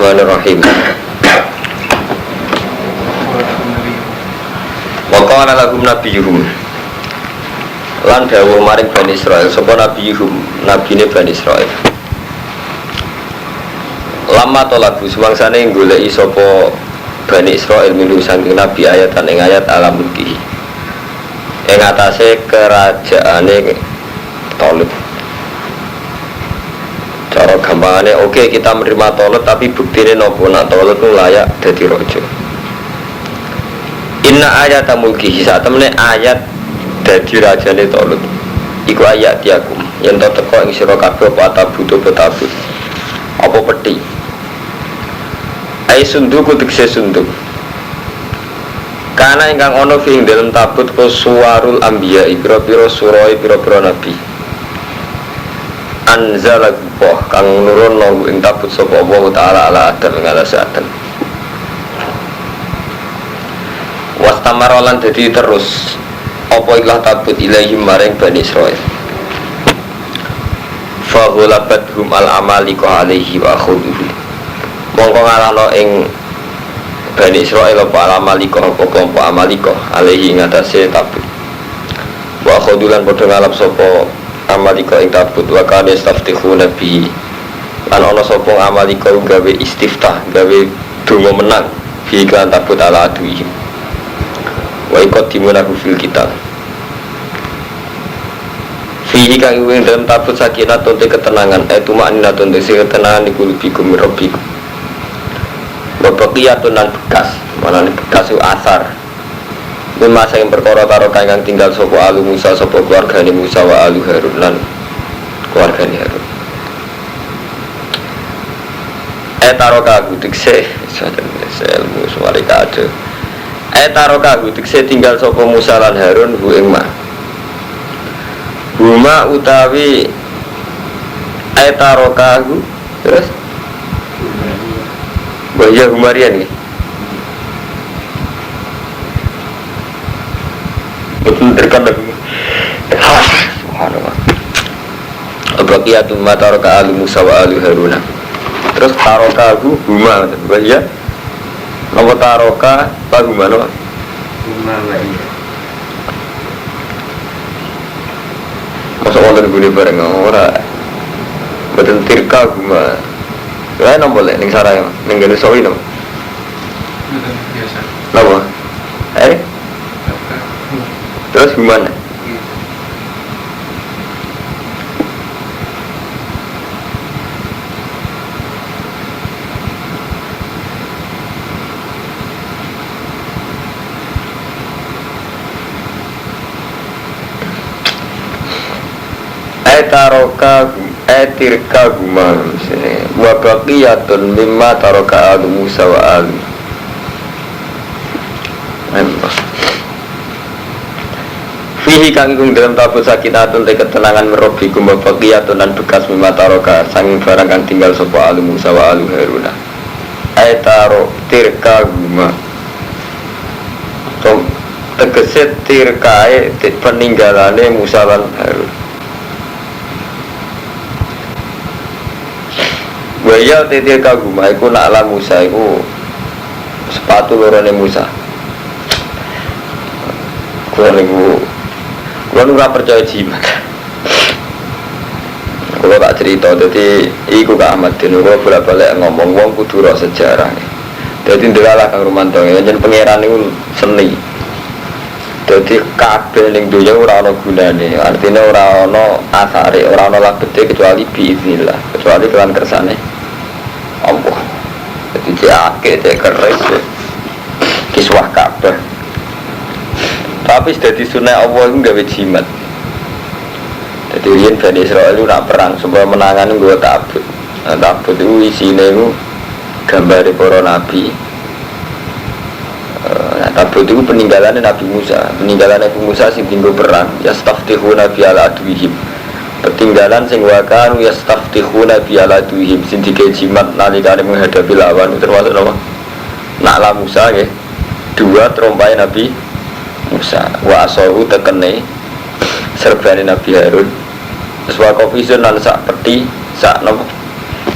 Bismillahirrahmanirrahim. Wa qala lahum nabiyuhum lan dawuh maring Bani Israil sapa nabiyuhum nabine Bani Israil. Lama tolabu semangsane goleki sapa Bani Israil minum saking nabi ayatan ing ayat alam mulki. Ing atase kerajaane Tolib. Cara gampangane oke kita menerima Tolib tapi buktine nopo nak Tolib ku layak dadi raja. Inna ayat mulki sak temene ayat dadi rajane Tolib. Iku ayat diakum yen to teko ing sira kabeh apa tabutu betabut. Apa peti? Ai sunduk tegese sunduk. Kana ingkang ana ing dalem tabut ku suwarul anbiya pira-pira surai pira-pira nabi. Anzala Allah kang nurunna ing tabut sapa Allah taala ala Adam ngalase Adam. Wastamarolan dadi terus apa ikhlah tabut ilahi maring Bani Israil. Fa ghalabathum al amalika alaihi wa akhuduhu. Mongko ngalahno ing Bani Israil apa al amalika apa kelompok amalika alaihi ngatasé tabut. Wa akhudulan padha ngalap sapa amalika ing tabut wa kana istaftihu nabi lan ana sapa amalika gawe istiftah gawe donga menang fi kan tabut ala aduhi wa iqaddimuna fil kitab fihi kang ing dalam tabut sakinah tonte ketenangan itu makna tonte ketenangan iku lubikum rabbikum wa baqiyatun lan bekas manane bekas itu asar masa yang perkara karo kang tinggal sapa alu Musa sapa keluargane Musa wa alu Harun lan keluargane Harun. Taroka gutikse sajen ilmu suwari kade. Taroka gutikse tinggal sapa Musa lan Harun hu ing ma. Huma utawi taroka gu terus bahaya humarian iki. Betul terkadang subhanallah abaqiyatun ma taraka alu Musa wa alu Haruna terus taroka hu huma bahaya nama taroka apa huma nama huma bahaya masa wonten gune bareng ora betul tirka huma lain nama boleh ning saraya ning gene sawi nama biasa nama terus gimana? Taroka tirka guma sini wa baqiyatun mimma taroka alu Musa wa alu fihi kang ing dalam tabut sakinatun te ketenangan merobikum wa baqiyatun lan bekas mimma taroka sanging barang kang tinggal sapa alu Musa wa alu Haruna taro tirka guma tom tegese tirkae peninggalane Musa lan Harun. Waya titik kaguma iku nak ala Musa iku sepatu lorone Musa. Kulo ora percaya jimat. Kulo tak cerita dadi iku Kak Ahmad Den kulo bolak-balik ngomong wong kudu ro sejarah. Dadi ndelalah Kang Rumanto yen pangeran niku seni. Dadi kabeh ning donya ora ana gunane, artine ora ana asare, ora ana labete kecuali biiznillah, kecuali kelan kersane Allah. Jadi diake keris kiswah kabeh. Tapi dadi sunah Allah itu gawe jimat. Jadi riyen Bani Israil itu nak perang supaya menangan nggo tabut. Nah, tabut itu isine itu gambar para nabi. Tabut itu peninggalannya Nabi Musa. Peninggalan Nabi Musa sing tinggal perang. Yastaftihuna bi ala adwihim. Peninggalan sing wakan yastaftihuna bi ala adwihim. Sing jimat nalikane menghadapi lawan termasuk apa? Nakla Musa nggih. Dua terompai Nabi Musa. Wa asahu tekene serbane Nabi Harun. Terus wa kofisun lan sak peti sak napa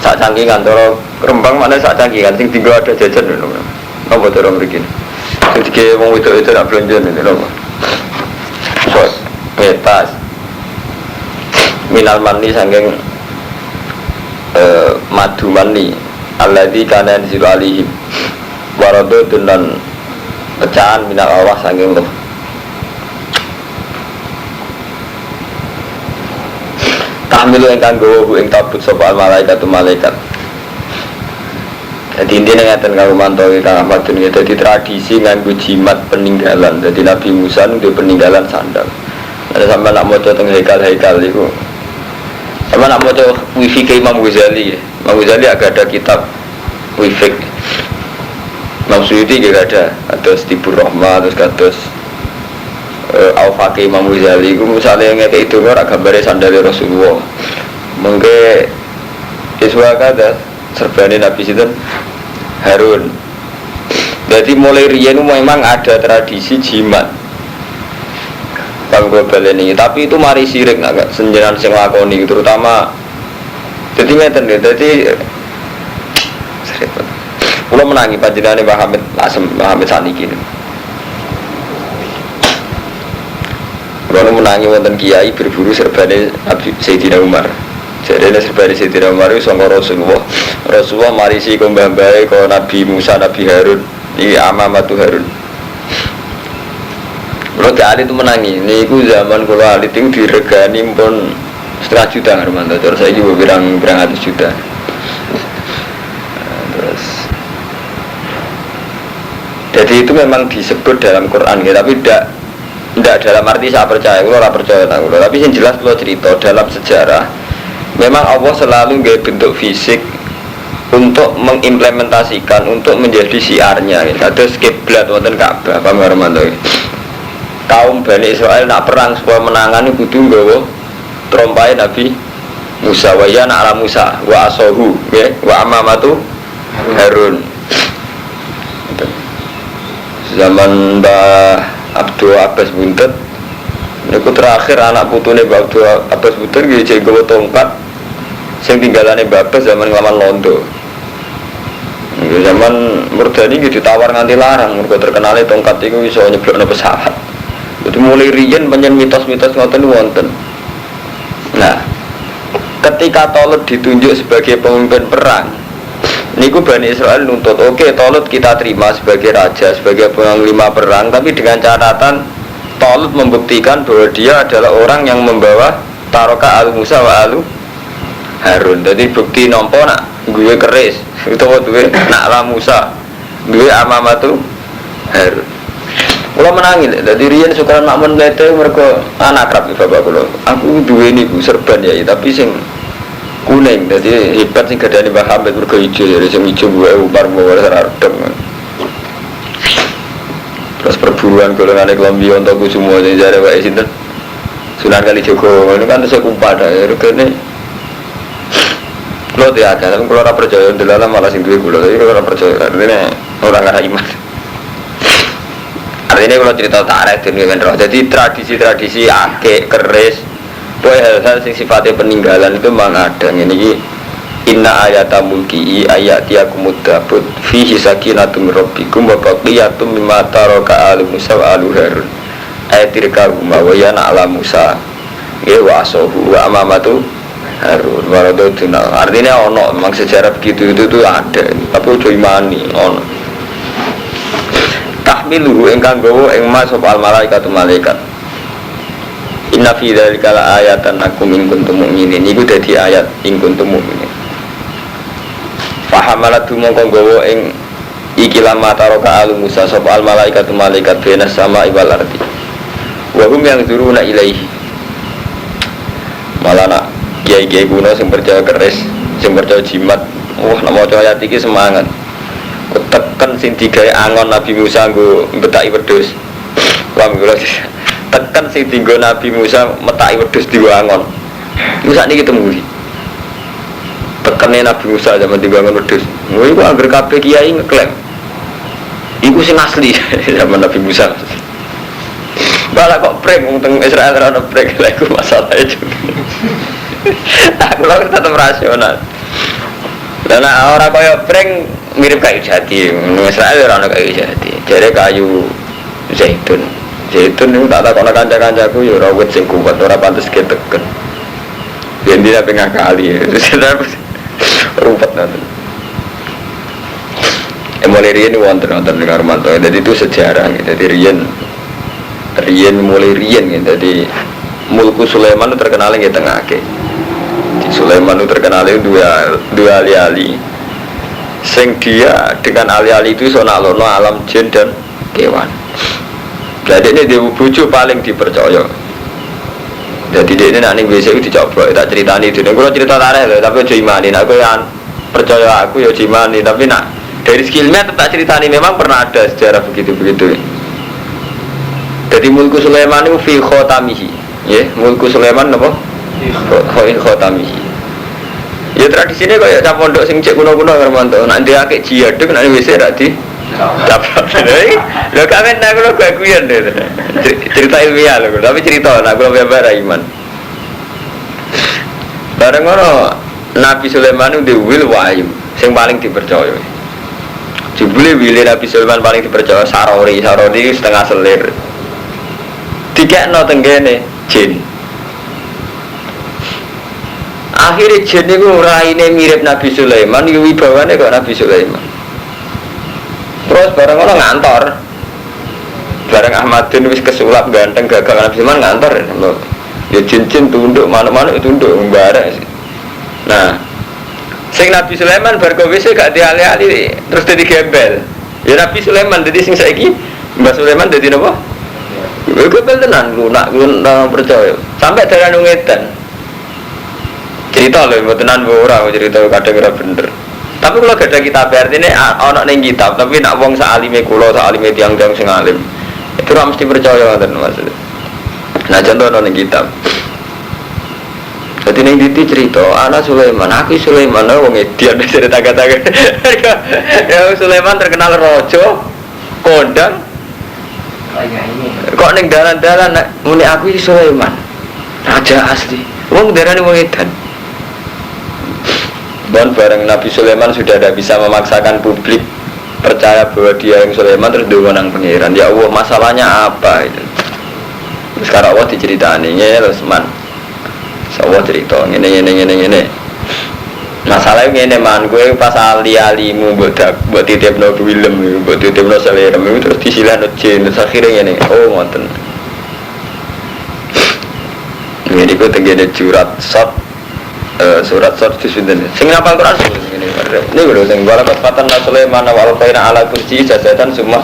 sak cangkingan cara Rembang mana sak cangkingan sing tinggal ada jajan lho. Napa cara mriki? Sing dike wong wedok-wedok nak belanja lho. So, metas minal mani saking madu mani alladzi kana yanzilu alaihim waradun dan pecahan minal Allah saking roh. Tahmilu ingkang gawa bu ing tabut sapa malaikat malaikat. Jadi intinya ngeten karo mantowi Kang Ahmad dunia. Jadi tradisi nganggo jimat peninggalan. Jadi Nabi Musa itu peninggalan sandal. Ada sampai nak maca teng hekal-hekal itu. Sama nak maca wifi ke Imam Ghazali. Imam Ghazali agak ada kitab wifi. Imam Suyuti juga ada Tibur Rahmah, terus kados Al-Faqih Imam Ghazali. Itu misalnya ngeke itu ora gambare sandal Rasulullah. Mengke iswa kada serbane Nabi sinten Harun. Jadi mulai riyen memang ada tradisi jimat. Bang global ini, tapi itu mari sirik agak senjenan sing lakoni terutama. Jadi ngeten nggih, dadi serempet. Kula menangi panjenengane Mbah Hamid Asem, Mbah Hamid saniki. Kula menangi wonten kiai berburu serbane Sayyidina Umar. Jadi serbane Sayyidina Umar itu sangka Rasulullah. Rasulullah marisi ke mbah-mbahe ke Nabi Musa, Nabi Harun. Ini Amamatu Harun. Kalau alit itu menangi, ini ku zaman kalau alit itu diregani pun 1,5 juta Hermanto. Terus saya juga berang 100 juta. Terus, jadi itu memang disebut dalam Quran, ya, tapi tidak dalam arti saya percaya, kalau tidak percaya, tapi yang jelas kalau cerita dalam sejarah, memang Allah selalu nggak bentuk fisik untuk mengimplementasikan, untuk menjadi syiarnya. Ada kiblat wonten Ka'bah, paham Hermanto? Kaum Bani Israel nak perang supaya menangani kudu nggawa trompai Nabi Musa wa ya ala Musa wa asohu ya wa amamatu Harun. Zaman Mbah Abdul Abbas Buntet niku terakhir anak putune Mbah Abdul Abbas Buntet nggih jek nggawa tongkat sing tinggalane Mbah Abbas zaman nglawan Londo. Zaman Murdani nggih ditawar nganti larang mergo terkenale tongkat iku iso nyeblokno pesawat. Jadi mulai riyen panjen mitos-mitos ngoten wonten. Nah, ketika Tolut ditunjuk sebagai pemimpin perang, niku Bani Israel nuntut, oke, Tolut kita terima sebagai raja, sebagai panglima perang, tapi dengan catatan Tolut membuktikan bahwa dia adalah orang yang membawa taroka alu Musa wa alu Harun. Jadi bukti nompo nak gue keris, itu gue nak ala Musa, gue amamatu Harun. Kalau menangin, dari riyen sukaran makmun lete mereka anak akrab bapak kulo. Aku dua ini bu serban ya, tapi sing kuning, jadi hebat sing gadani Mbah Hamid mereka hijau, jadi sing hijau gue upar bawa seradem. Terus perburuan golongan Kelambi untuk semua jadi jare wae sinten Sunan Kalijogo, ini kan saya kumpat ya, regane. Lo tidak ada, tapi kalau orang percaya dalam malah sing duwe kulo, tapi kalau orang percaya artinya orang ada iman. Artinya kalau cerita tarik dengan roh, jadi tradisi-tradisi akik, keris, boleh hal-hal yang sifatnya peninggalan itu memang ada. Ini inna ayata mulki'i ayatiyakum muddabut fihi sakinatum rabbikum wa baqiyatum mimma taraka alu Musa wa alu Harun ayatirkahuma wa yana ala Musa wa asohu wa amamatu Harun waradotuna. Artinya ono, memang sejarah begitu itu ada, tapi udah imani ono. Tahmiluhu ingkang gawa ing ma sapa al malaikatu malaikat. Inna fi dzalika la ayatan lakum in kuntum mu'minin. Iku dadi ayat in kuntum mu'minin. Fahamalatu mongko gawa ing iki lama taroka al Musa sapa al malaikatu malaikat benas sama wal ardi. Wa hum yang duruna ilaihi. Malana kiai-kiai kuno sing percaya keris, sing percaya jimat. Wah, nek maca ayat iki semangat. Tekan sing digawe angon Nabi Musa nggo mbetaki wedhus. Paham kula. Tekan sing dienggo Nabi Musa metaki wedhus dienggo angon. Iku sakniki temui. Tekane Nabi Musa zaman dienggo angon wedhus. Ngono iku anggere kabeh kiai ngeklaim. Iku sing asli zaman Nabi Musa. Malah kok prank wong teng Israel ora ono prank lha iku masalah itu. Aku lho tetep rasional. Karena orang kaya prank mirip kayu jati, Israel orang kayu jati, jadi kayu zaitun. Zaitun itu tak tahu nak kanca-kancaku ya orang wet sing kuat, orang pantas keteken. Biar dia pengen kali, sudah rumput nanti. Mulai rian ini wonten dengan Romanto, jadi itu sejarah, jadi rian mulai rian, jadi Mulku Sulaiman itu terkenal yang tengah ke. Sulaiman itu terkenal itu dua ali-ali. Sing dia dengan ali-ali itu sonalono alam jin dan kewan. Jadi ini dia bucu paling dipercaya. Jadi dia ini nanti biasa itu dicoba, tak ceritani itu. Kalau cerita tareh loh, tapi udah imani. Aku yang percaya aku ya imani, tapi nak dari skillnya tak ceritani memang pernah ada sejarah begitu. Jadi Mulku Sulaiman itu fi khotamihi, ya Mulku Sulaiman apa? Khotamihi. Ya tradisinya kayak cap pondok sing cek kuno-kuno Hermanto. Nanti akeh jihad kan nanti wis ra di dapat. Lho kamen aku lho guyon deh. Cerita ilmiah lho, tapi cerita aku bebar iman. Bareng ngono Nabi Sulaiman itu wil wahyu sing paling dipercaya. Jebule wile Nabi Sulaiman paling dipercaya sarori setengah selir. Dikekno tenggene jin. Akhirnya jin itu raine mirip Nabi Sulaiman, wibawane kok Nabi Sulaiman. Terus bareng orang ngantor, bareng Ahmadin wis kesulap ganteng gagal Nabi Sulaiman ngantor, ya jin tunduk mana tunduk bareng. Nah, sing Nabi Sulaiman berkowise gak diali-ali terus jadi gembel. Ya Nabi Sulaiman jadi sing saiki Mbak Sulaiman jadi apa? Gembel tenan lunak percaya. Sampai dalan ngedan. Cerita loh, tenan orang cerita kadang ora bener. Tapi kalau gak ada kitab artinya ana ning kitab, tapi nak wong sak alime kula, sak alime tiang-tiang sing alim. Itu ora mesti percaya ngoten maksud. Nah contoh ana ning kitab. Jadi ning diti cerita, ana Sulaiman, aku Sulaiman wong edian cerita kata-kata. Ya Sulaiman terkenal raja, kondang. Kok ning dalan-dalan muni aku Sulaiman. Raja asli. Wong darane wong edan. Dan bareng Nabi Sulaiman sudah tidak bisa memaksakan publik percaya bahwa dia yang Sulaiman terus diwenang pengiran. Ya Allah masalahnya apa itu? Terus sekarang Allah diceritani ya Rasman. Allah cerita ini. Masalahnya ini man gue pas ali-alimu buat titipno film, buat titipno selera, terus disilano jin terus akhirnya ini ngoten. Ini gue tenggene surat di sini. Sing ngapal Quran ini. Ini lho sing wala fatatan Sulaiman wa alqaina ala kursi jazatan semua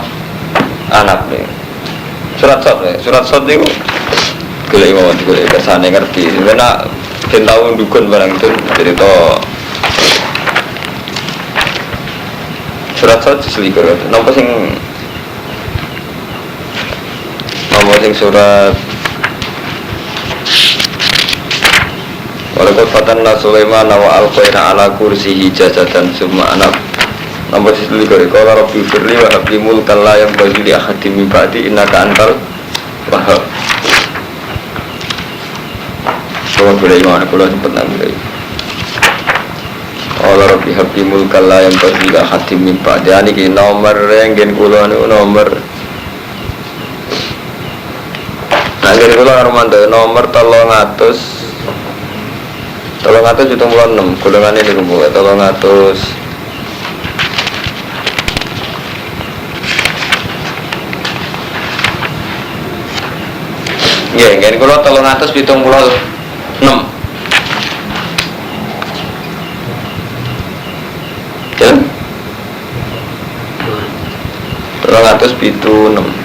anak nih. Surat itu golek imam golek kersane ngerti. Karena ben tau ndukun barang itu cerita surat diselikur. Napa sing surat Walaupun fatanna Sulaiman wa alqaina ala kursihi jazatan summa anak. Nomor 12 qala rabbi firli wa habli mulkan la yanbaghi li ahadin min ba'di innaka antal wahhab. Kalau boleh iman kula cepet nang iki. Qala rabbi habli mulkan la yanbaghi li ahadin min ba'di. Niki nomor renggen kula niku nomor Nangger kula Armando nomor 300 376 golongan ini kumpul 300 ya ingin kalau 376 kan 376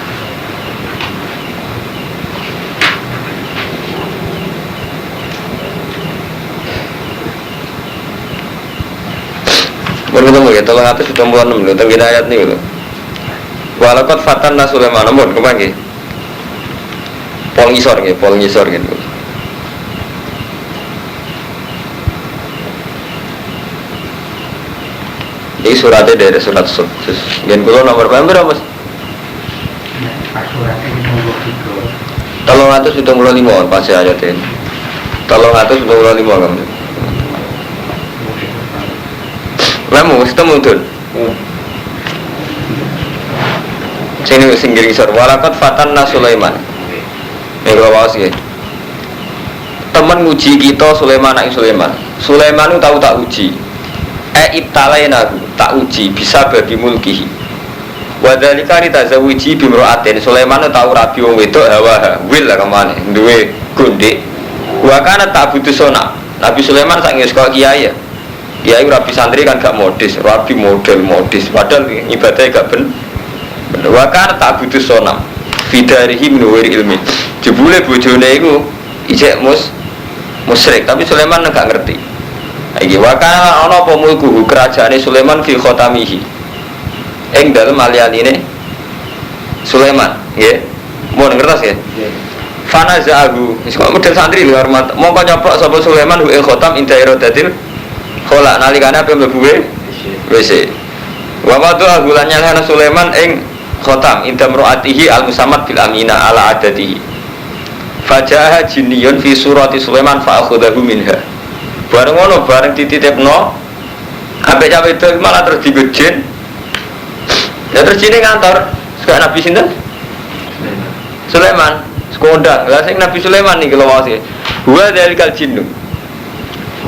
ketemu ya, 376 lho, tengene ayat nih lho. Walaqad fatanna Sulaiman mun kepanggih. Pol ngisor gitu. Ini suratnya dari surat Sudus. Gen kula nomor berapa Mas? Suratnya 375 pas ayat ini. 375 kamu. Lemu ketemu tuh. Sini singgir isor. Walakat fatanna Sulaiman. Ini kalau wawas ya. Temen nguji kita Sulaiman anak Sulaiman. Sulaiman itu tahu tak uji. Ibtalaina tak uji bisa bagi mulkihi. Wadhalika ritazawiji bimro'atin. Sulaiman itu tahu rabi wong wedok hawa wil lah kemana. Duwe gondek. Wakana tak butuh sona. Nabi Sulaiman saking sekolah kiai ya. Kiai rabi santri kan gak modis, rabi model modis. Padahal ibadahnya gak bener. Wakana tak butuh sona. Fidarihi menuwiri ilmi. Jebule bojone iku ijek musyrik, tapi Sulaiman gak ngerti. Iki wakana ana apa mulku kerajaane Sulaiman fi khotamihi. Ing dalem ali-aline Sulaiman, nggih. Mun ngertos ya? Nggih. Fana za'ahu, wis kok model santri lho hormat. Mongko nyoplok sapa Sulaiman ing khotam inda iradatil khola nalikane ape mlebu WC. Wa wadu bulan nyalana Sulaiman ing khotam inda mro'atihi al-musammat bil amina ala adatihi. Fajaha jinniyun fi surati Sulaiman fa akhadahu minha. Bareng ngono bareng dititipno ambek cawe itu malah terus digojin. Ya terus jine kantor sekarang Nabi sinten? Sulaiman. Sekondang. Lah sing Nabi Sulaiman niki lho wae. Wa dalikal jinnu.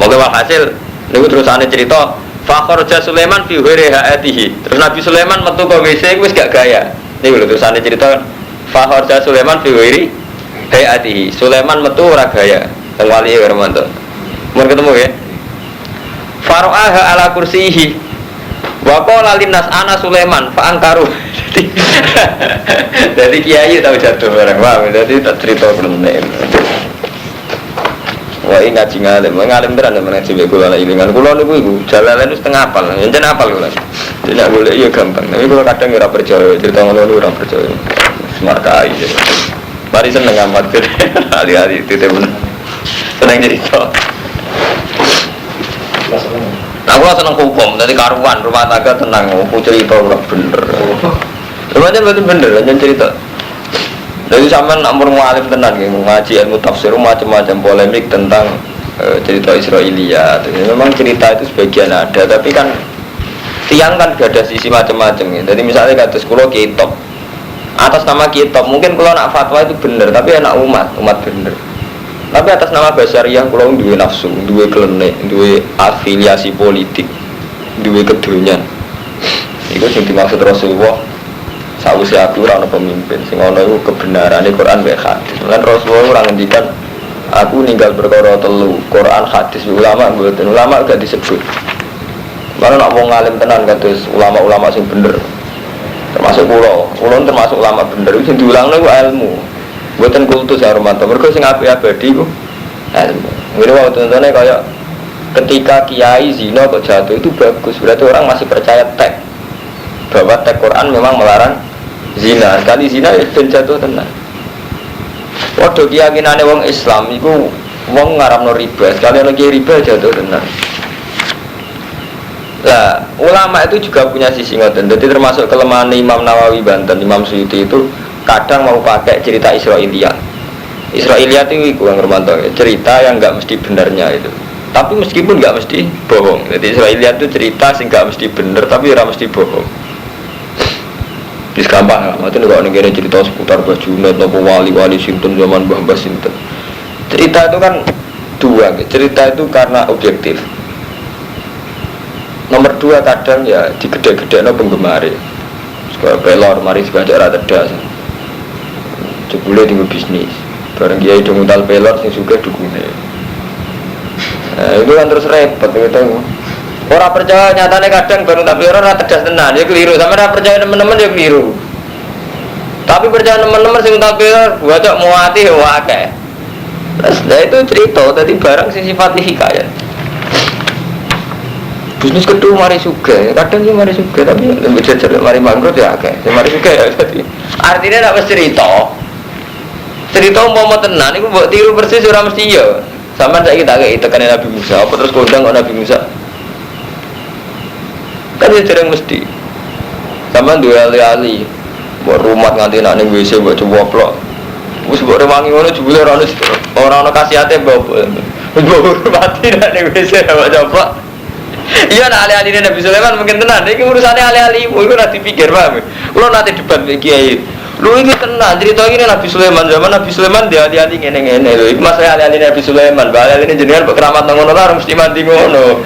Moga hasil niku terusane cerita fa kharaja Sulaiman fi ghairi haatihi. Terus Nabi Sulaiman metu ke WC wis gak gaya. Niku lho terusane cerita fa kharaja Sulaiman fi ghairi haatihi. Sulaiman metu ora gaya. Teng wali Hermanto. Mun ketemu ya. Faro'aha ala kursihi. Wa qala linnas ana Sulaiman fa angkaru. Jadi kiai tahu jatuh barang. Wah, jadi tak cerita bener. Wah, ini ngaji ngalim tenan mengaji kula ilingan. Kula niku iku jalalan wis tengah apal. Yen apal kula. Tidak boleh iya gampang. Tapi kula kadang ora percaya cerita ngono ora percaya. Semarkai. Mari seneng amat hari-hari titip bener. Seneng cerita. Aku seneng hukum, jadi karuan rumah tangga tenang, aku cerita udah bener. Rumahnya berarti bener, aja cerita. Jadi sampean nak mualif tenan ngaji ilmu tafsir macam-macam polemik tentang cerita Israiliyat. Memang cerita itu sebagian ada, tapi kan tiang kan gak ada sisi macam-macam. Jadi misalnya kata sekolah kitab atas nama kitab, mungkin kalau nak fatwa itu bener, tapi anak umat bener. Tapi atas nama Basyariah kalau duwe nafsu, duwe klenek, duwe afiliasi politik, duwe kedonyan. Iku sing dimaksud Rasulullah. Sawise aku ora ana pemimpin, sing ana iku kebenarane Quran wa hadis. Lan Rasulullah ora ngendikan aku ninggal perkara telu, Quran, hadis, ulama mboten. Ulama gak disebut. Mana nak wong alim tenan kados ulama-ulama sing bener. Termasuk kula termasuk ulama bener sing diulangno iku ilmu. Buatan kultus ya Romanto, mereka sing abadi ku ilmu. Ini waktu contohnya kayak ketika kiai zina kok jatuh itu bagus, berarti orang masih percaya teks bahwa teks Quran memang melarang zina. Sekali zina itu jatuh tenang. Waduh keyakinannya wong Islam itu wong ngaramno riba, sekali lagi riba jatuh tenang. Nah, ulama itu juga punya sisi ngoten. Jadi termasuk kelemahan Imam Nawawi Banten, Imam Suyuti itu kadang mau pakai cerita Israiliyat. Israiliyat itu kurang romanto, cerita yang nggak mesti benarnya itu. Tapi meskipun nggak mesti bohong. Jadi Israiliyat itu cerita sih nggak mesti benar, tapi ora mesti bohong. Dis gampang lah, macam kalau negara cerita seputar Bajunet, nopo wali-wali sinten zaman Mbah sinten. Cerita itu kan dua, cerita itu karena objektif. Nomor dua kadang ya digede-gede no penggemar. Sekolah pelor, mari sebagai rata das. Jebule tinggal bisnis. Bareng kiai do nguntal pelor sing suka dukune. Itu kan terus repot gitu. Orang percaya nyatane kadang baru tapi orang cerdas tenan ya keliru. Sampe ora percaya teman-teman ya keliru. Tapi percaya teman-teman sing nguntal pelor bocok muati wae. Terus itu cerita tadi barang sing sifat hikayat. Bisnis kedua mari suka, kadang sih mari suka tapi lebih jajar mari bangkrut ya akeh. Mari suka ya tadi. Artinya nak cerita. Cerita umpama tenan iku mbok tiru persis ora mesti ya. Sampeyan saiki tak kei tekane Nabi Musa, apa terus kondang kok Nabi Musa. Kan ya jarang mesti. Sampeyan duwe ali-ali. Mbok rumah nganti nak ning WC mbok coplok. Wis mbok rewangi ngono jebule ora ono kasihate mbok. Mbok mati nak ning WC mbok coplok. Iya nak alih-alih Nabi Sulaiman mungkin tenan. Ini urusannya alih-alih. Itu nanti pikir paham. Kalau nanti debat kiai. Lu ini tenan cerita ini Nabi Sulaiman zaman Nabi Sulaiman dia alih-alih ngene-ngene lho. Iku masalah alih-alih Nabi Sulaiman. Alih-alih jenengan keramat nang ngono harus mesti mandi ngono.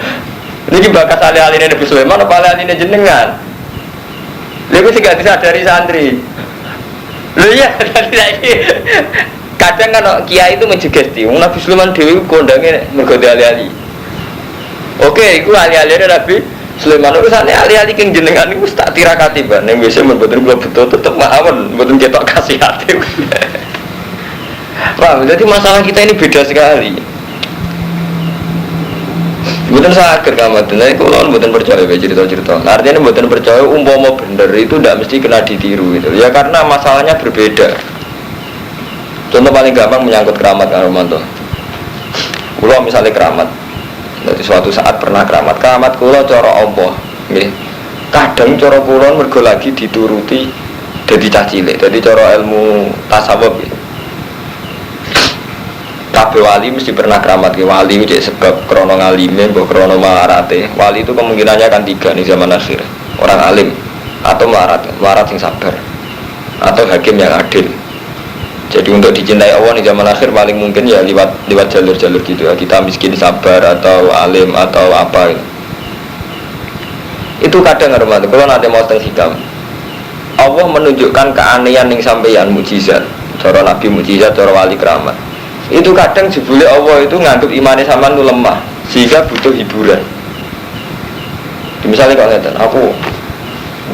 Ini bakas alih-alih Nabi Sulaiman apa alih-alih jenengan? Lha iku sing gak disadari santri. Lho iya lagi. Kadang kan kiai itu menjegesti. Nabi Sulaiman dhewe kondange mergo alih-alih. Oke, itu alih-alih Nabi Sulaiman urusannya alih-alih keng jenengan itu tak tirakati ban. Yang biasa membuatkan gua betul tetap mawon, membuatkan ketok kasih hati. Paham? Jadi masalah kita ini beda sekali. Bukan sakit kamu, tapi kalau bukan percaya cerita-cerita. Artinya bukan percaya umpama bener itu tidak mesti kena ditiru gitu. Ya karena masalahnya berbeda. Contoh paling gampang menyangkut keramat kan Romanto. Kalau misalnya keramat. Jadi suatu saat pernah keramat kula cara Allah nggih. Kadang cara kula mergo lagi dituruti dadi cah cilik. Dadi cara ilmu tasawuf nggih. Kabeh wali mesti pernah keramat ke wali itu sebab krana ngalime mbok krana marate. Wali itu kemungkinannya kan 3 nih zaman akhir. Orang alim atau marat sing sabar atau hakim yang adil. Jadi untuk dicintai Allah di zaman akhir paling mungkin ya lewat jalur-jalur gitu ya. Kita miskin sabar atau alim atau apa gitu. Itu kadang hormat. Kalau nanti mau teng hikam Allah menunjukkan keanehan yang sampeyan mukjizat. Cara nabi mukjizat, cara wali keramat. Itu kadang jebule Allah itu nganggep imane sampean itu lemah sehingga butuh hiburan. Misalnya kalau ngeten, aku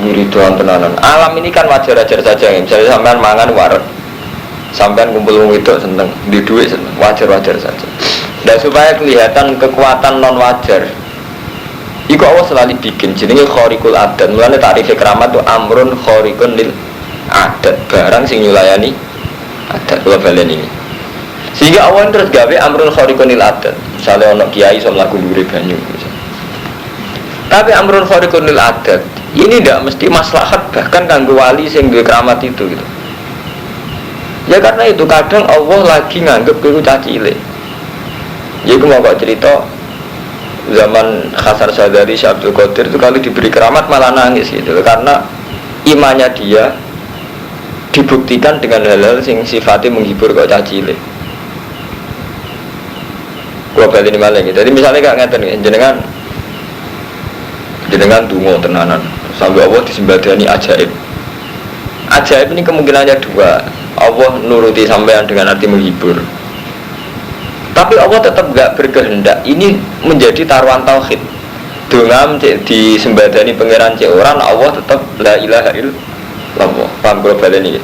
wiridan tenanan. Alam ini kan wajar-wajar saja ya. Misalnya sampean mangan wareg. Sampai kumpul itu seneng, di duit seneng, wajar-wajar saja. Dan supaya kelihatan kekuatan non wajar, iku Allah selalu bikin jenenge khariqul adat. Mulane tarikh keramat itu amrun khariqun lil adat, barang sing nyulayani adat kula balen ini. Sehingga Allah terus gawe amrun khariqun lil adat. Misale ana kiai iso mlaku ndure banyu. Tapi amrun khariqun lil adat ini tidak mesti maslahat bahkan kanggo wali sing duwe keramat itu gitu. Ya karena itu kadang Allah lagi nganggep itu cacile. Ya aku mau kok cerita zaman Hasan Sadari Syekh Abdul Qadir itu kalau diberi keramat malah nangis gitu. Karena imannya dia dibuktikan dengan hal-hal yang sifatnya menghibur kok cacile. Gua balik ini malah gitu. Jadi misalnya gak ngeten nih, jenengan dungo tenanan sampai Allah disembadani ajaib. Ajaib ini kemungkinannya 2. Allah nuruti sampean dengan arti menghibur. Tapi Allah tetap gak berkehendak ini menjadi taruhan tauhid. Dongam di sembadani pangeran cek orang, Allah tetap la ilaha illallah. Paham global ini?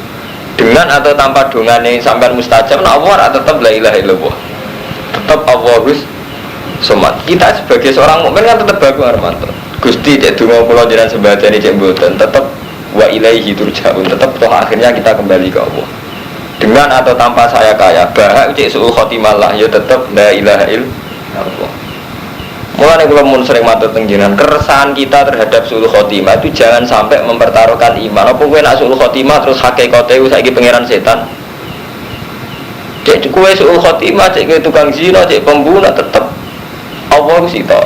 Dengan atau tanpa dongane sampean mustajab, Allah tetap la ilaha illallah. Tetap Allahus somat. Kita sebagai seorang mukmin kan tetap bagus Armanto. Gusti cek donga kula jenengan sembadani cek mboten, tetap wa ilaihi turja'un, tetap toh akhirnya kita kembali ke Allah. Dengan atau tanpa saya kaya, bahak cek suul khotimah lah, ya tetap la ilaha illallah. Mulane kula mun sering matur teng jenengan, keresahan kita terhadap suul khotimah itu jangan sampai mempertaruhkan iman. Apa kowe nak suul khotimah terus hakikate saiki pangeran setan? Cek kowe suul khotimah, cek kowe tukang zina, cek pembunuh, tetap Allah ku sita.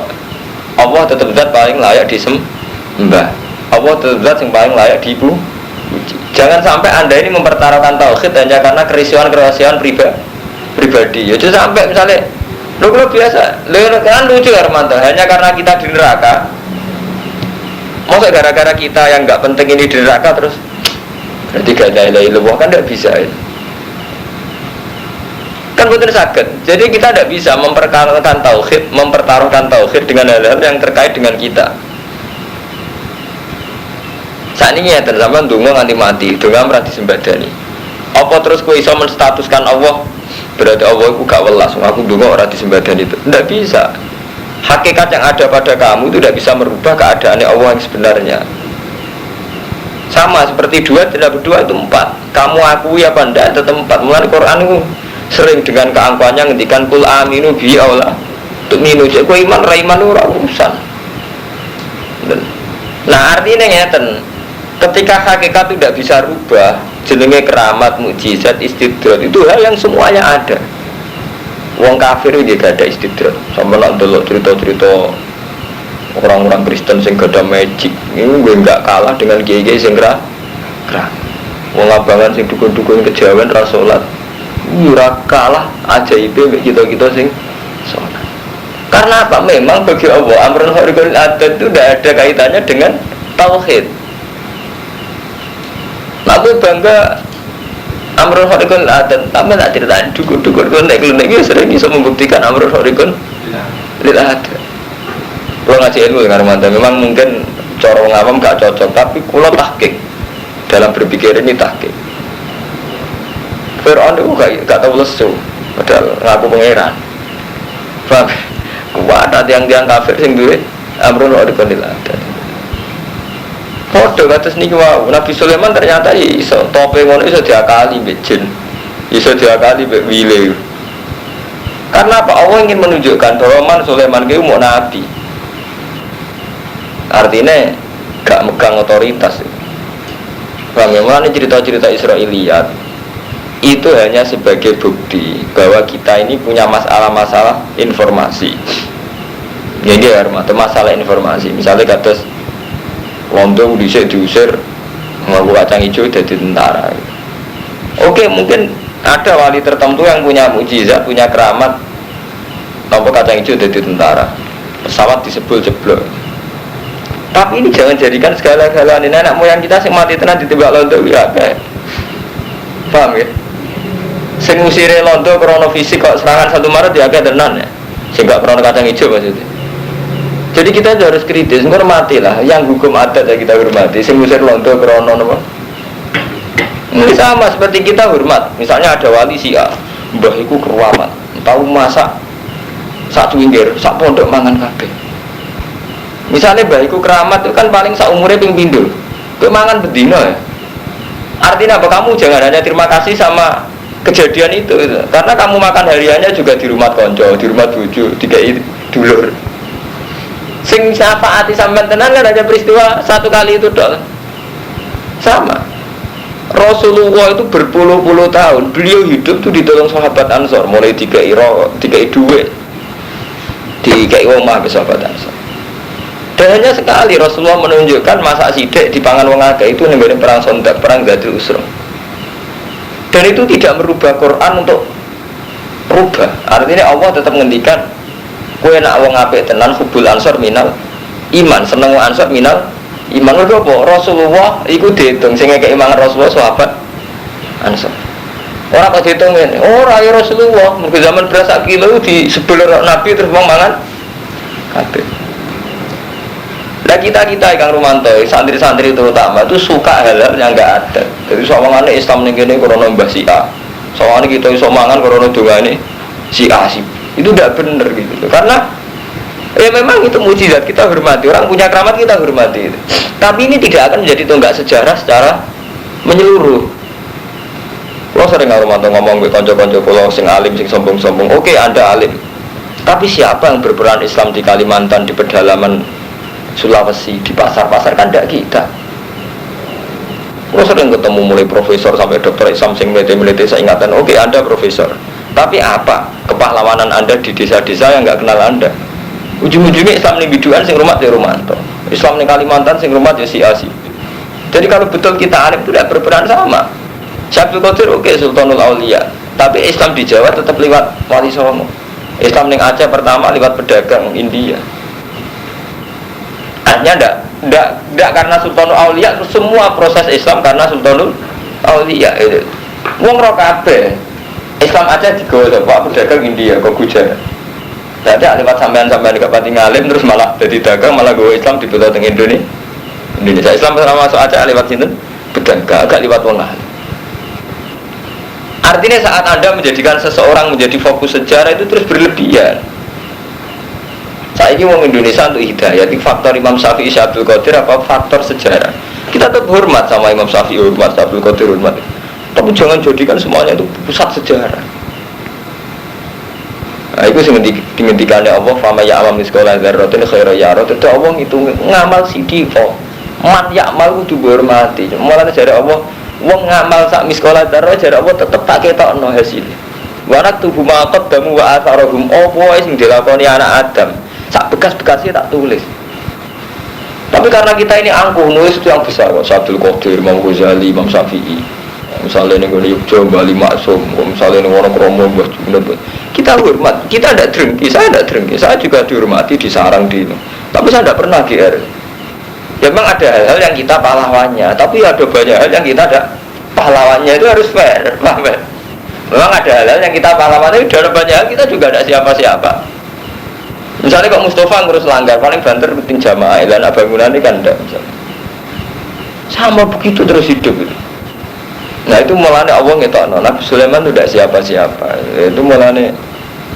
Allah tetap zat paling layak disembah. Allah tetap yang paling layak dipuji. Jangan sampai anda ini mempertaruhkan tauhid hanya karena kerisian pribadi. Ya jangan sampai misalnya, lo biasa, kan lucu Armanto, hanya karena kita di neraka. Masa gara-gara kita yang nggak penting ini di neraka terus berarti gak ada ilahi illallah kan tidak bisa ya. Kan betul sakit. Jadi kita tidak bisa mempertaruhkan tauhid dengan hal-hal yang terkait dengan kita. Saat ini ya tersampan dungo nganti mati, dungo merati sembadani. Apa terus ku iso menstatuskan Allah berarti Allah aku gak welas, aku dungo merati sembadani itu? Tidak bisa. Hakikat yang ada pada kamu itu tidak bisa merubah keadaannya Allah yang sebenarnya. Sama seperti 2 tidak berdua itu 4. Kamu akui apa enggak tetap 4. Mulai Quran itu sering dengan keangkuhannya ngendikan kul aminu bi aula. Untuk minu cek ku iman ra iman ora urusan. Nah artinya ngeten. Ketika hakikat itu tidak bisa rubah, jenenge keramat, mukjizat, istidrat itu hal yang semuanya ada. Wong kafir itu gak ada istidrat. Sama nak delok cerita-cerita orang-orang Kristen sing gada magic ini gue nggak kalah dengan kiai-kiai sing kerang. Wong abangan sing dukun-dukun kejawen ra salat ora kalah ajaibe mek kita-kita sing salat. Karena apa? Memang bagi Allah amrun khariqul adat itu tidak ada kaitannya dengan tauhid. Aku bangga amrun khariqul adat, tapi tak ceritain dukun-dukun konek-konek iki sering bisa membuktikan amrun khariqul adat. Kalau ngaji ilmu dengan Armanda memang mungkin cara ngawam gak cocok, tapi kalau tahqiq dalam berpikir ini tahqiq. Fir'aun itu gak tahu lesu, padahal ngaku pangeran. Paham? Kuat ada tiang-tiang kafir sing duwe amrun khariqul adat. Podo kados niki wau, Nabi Sulaiman ternyata iso tope ngono iso diakali mbek jin. Iso diakali mbek wile. Karena apa? Allah ingin menunjukkan bahwa Sulaiman itu mau nabi. Artinya gak megang otoritas. Bagaimana cerita-cerita Israiliyat itu hanya sebagai bukti bahwa kita ini punya masalah-masalah informasi. Jadi atau masalah informasi. Misalnya kados Londo diusir ngaku kacang hijau jadi tentara. Oke, mungkin ada wali tertentu yang punya mukjizat, punya keramat nopo kacang hijau jadi tentara, pesawat disebul jeblok. Tapi ini jangan jadikan segala-galanya. Anak moyang kita sing mati tenan ditembak Londo ya kayak paham ya? Sing ngusire Londo krono fisik kok serangan 1 Maret ya kayak tenan ya, sing gak krono kacang hijau maksudnya. Jadi kita harus kritis, menghormatilah yang hukum adat ya kita hormati. Sing ngusir Londo krono napa? Ini sama seperti kita hormat. Misalnya ada wali si A, mbah iku keramat, tahu masak sak pinggir, sak pondok mangan kabeh. Misalnya mbah iku keramat itu kan paling sak umure ping pindho. Kowe mangan bedino ya. Artinya apa? Kamu jangan hanya terima kasih sama kejadian itu. Karena kamu makan hariannya juga di rumah konco, di rumah bojo, dikai dulur. Sing syafaati sampean tenan kan hanya peristiwa satu kali itu dong. Sama. Rasulullah itu berpuluh-puluh tahun beliau hidup tuh ditolong sahabat Ansor, mulai dikai duit, dikai omah ke sahabat Ansor. Dan hanya sekali Rasulullah menunjukkan masak sidik di pangan wong akeh itu nembe perang Sondak, perang Dzul Usra. Dan itu tidak merubah Quran untuk rubah. Artinya Allah tetap menghentikan kowe nak wong apik tenan hubul ansor minal iman, seneng wong ansor minal iman. Lho apa? Rasulullah iku diitung sing ngekeki mangan Rasulullah sahabat ansor. Ora kok diitung ngene. Ora ya Rasulullah, mergo zaman beras sak kilo di sebelum Nabi terus wong mangan kabeh. Lah kita Kang Rumanto, santri-santri terutama itu suka hal-hal yang enggak ada. Jadi sawangane Islam ning kene krana mbah Syiah. Sawangane kita iso mangan krana dongane Syiah sih. Itu tidak benar gitu. Karena ya memang itu mukjizat, kita hormati. Orang punya keramat kita hormati. Tapi ini tidak akan menjadi tonggak sejarah secara menyeluruh. Kalau sering ngomong ke konco-konco kalau sing alim, sing sombong-sombong. Oke, Anda alim. Tapi siapa yang berperan Islam di Kalimantan, di pedalaman Sulawesi, di pasar-pasar kan tidak kita. Kalau sering ketemu mulai profesor sampai dokter Islam sing melete saya ingatan. Oke, Anda profesor. Tapi apa kepahlawanan Anda di desa-desa yang nggak kenal Anda? Ujung-ujungnya Islam ini biduan sing rumah ya Rumanto, Islam ini Kalimantan sing rumah ya si. Jadi kalau betul kita alim itu tidak berperan sama. Syabdul Qadir oke, Sultanul Aulia, tapi Islam di Jawa tetap lewat Wali Songo. Islam yang Aceh pertama lewat pedagang India. Artinya tidak karena Sultanul Aulia, semua proses Islam karena Sultanul Aulia. Wong ro kabeh Islam aja digawa Pak pedagang India kok Gujarat. Jadi lewat sampean-sampean gak pati ngalim terus malah jadi dagang malah gawa Islam dibawa teng Indonesia. Islam sama masuk aja lewat sinten? Pedagang, agak lewat wong alim. Artinya saat Anda menjadikan seseorang menjadi fokus sejarah itu terus berlebihan. Saya ini wong Indonesia untuk hidayah, itu faktor Imam Syafi'i, Syabdul Qadir apa faktor sejarah. Kita tetap hormat sama Imam Syafi'i, hormat Syabdul Qadir, hormat. Tapi jangan jadikan semuanya itu pusat sejarah. Nah, itu dihentikannya Allah, fama ya'mal miskola dzarratin khairan yarah. Itu Allah itu ngamal sidiko, man ya'mal kudu dihormati. Mulane jare Allah, wong ngamal sak miskola dzarrah jare Allah tetep tak ketokno hasilnya. Wa naktubu ma qaddamu wa atharahum. Apa sing dilakoni anak Adam, sak bekas-bekasnya tak tulis. Tapi karena kita ini angkuh nulis itu yang besar kok. Abdul Qadir, Imam Ghazali, Imam Syafi'i. Misalnya ini Yogyo, Bali Maksum, misalnya ini Wonokromo, kita hormat, kita tidak drengki, saya tidak drengki, saya juga dihormati, disarang di ini. Tapi saya tidak pernah GR. Ya memang ada hal-hal yang kita pahlawannya, tapi ada banyak hal yang kita tidak pahlawannya, itu harus fair, paham ya? Memang ada hal-hal yang kita pahlawannya, tapi ada banyak hal kita juga tidak siapa-siapa. Misalnya kok Mustafa ngurus langgar, paling banter rutin jamaah, dan bangunan ini kan tidak misalnya. Sama begitu terus hidup itu. Nah itu mulanya Allah ngetokno Nabi Sulaiman itu tidak siapa-siapa. Itu mulanya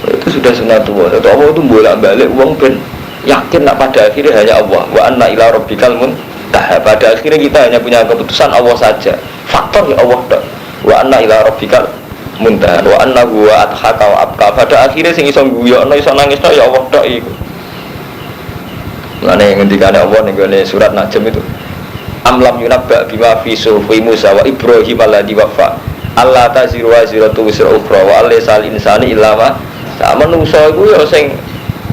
itu sudah sunatullah. Itu Allah itu bolak-balik uang ben yakin nak pada akhirnya hanya Allah. Wa anna ila rabbikal muntaha. Pada akhirnya kita hanya punya keputusan Allah saja. Faktor ya Allah tok. Wa anna ila rabbikal muntaha. Wa anna huwa adhaka wa abka. Pada akhirnya sing iso guyokno iso nangisno ya Allah tok iku. Mulane ngendikane Allah ning surat Najm itu. Amlam yunabba bima fi sufi Musa wa Ibrahim alladhi wafa Allah taziru wa ziratu wisra ukhra wa alaysal insani illa ma sama manusa iku ya sing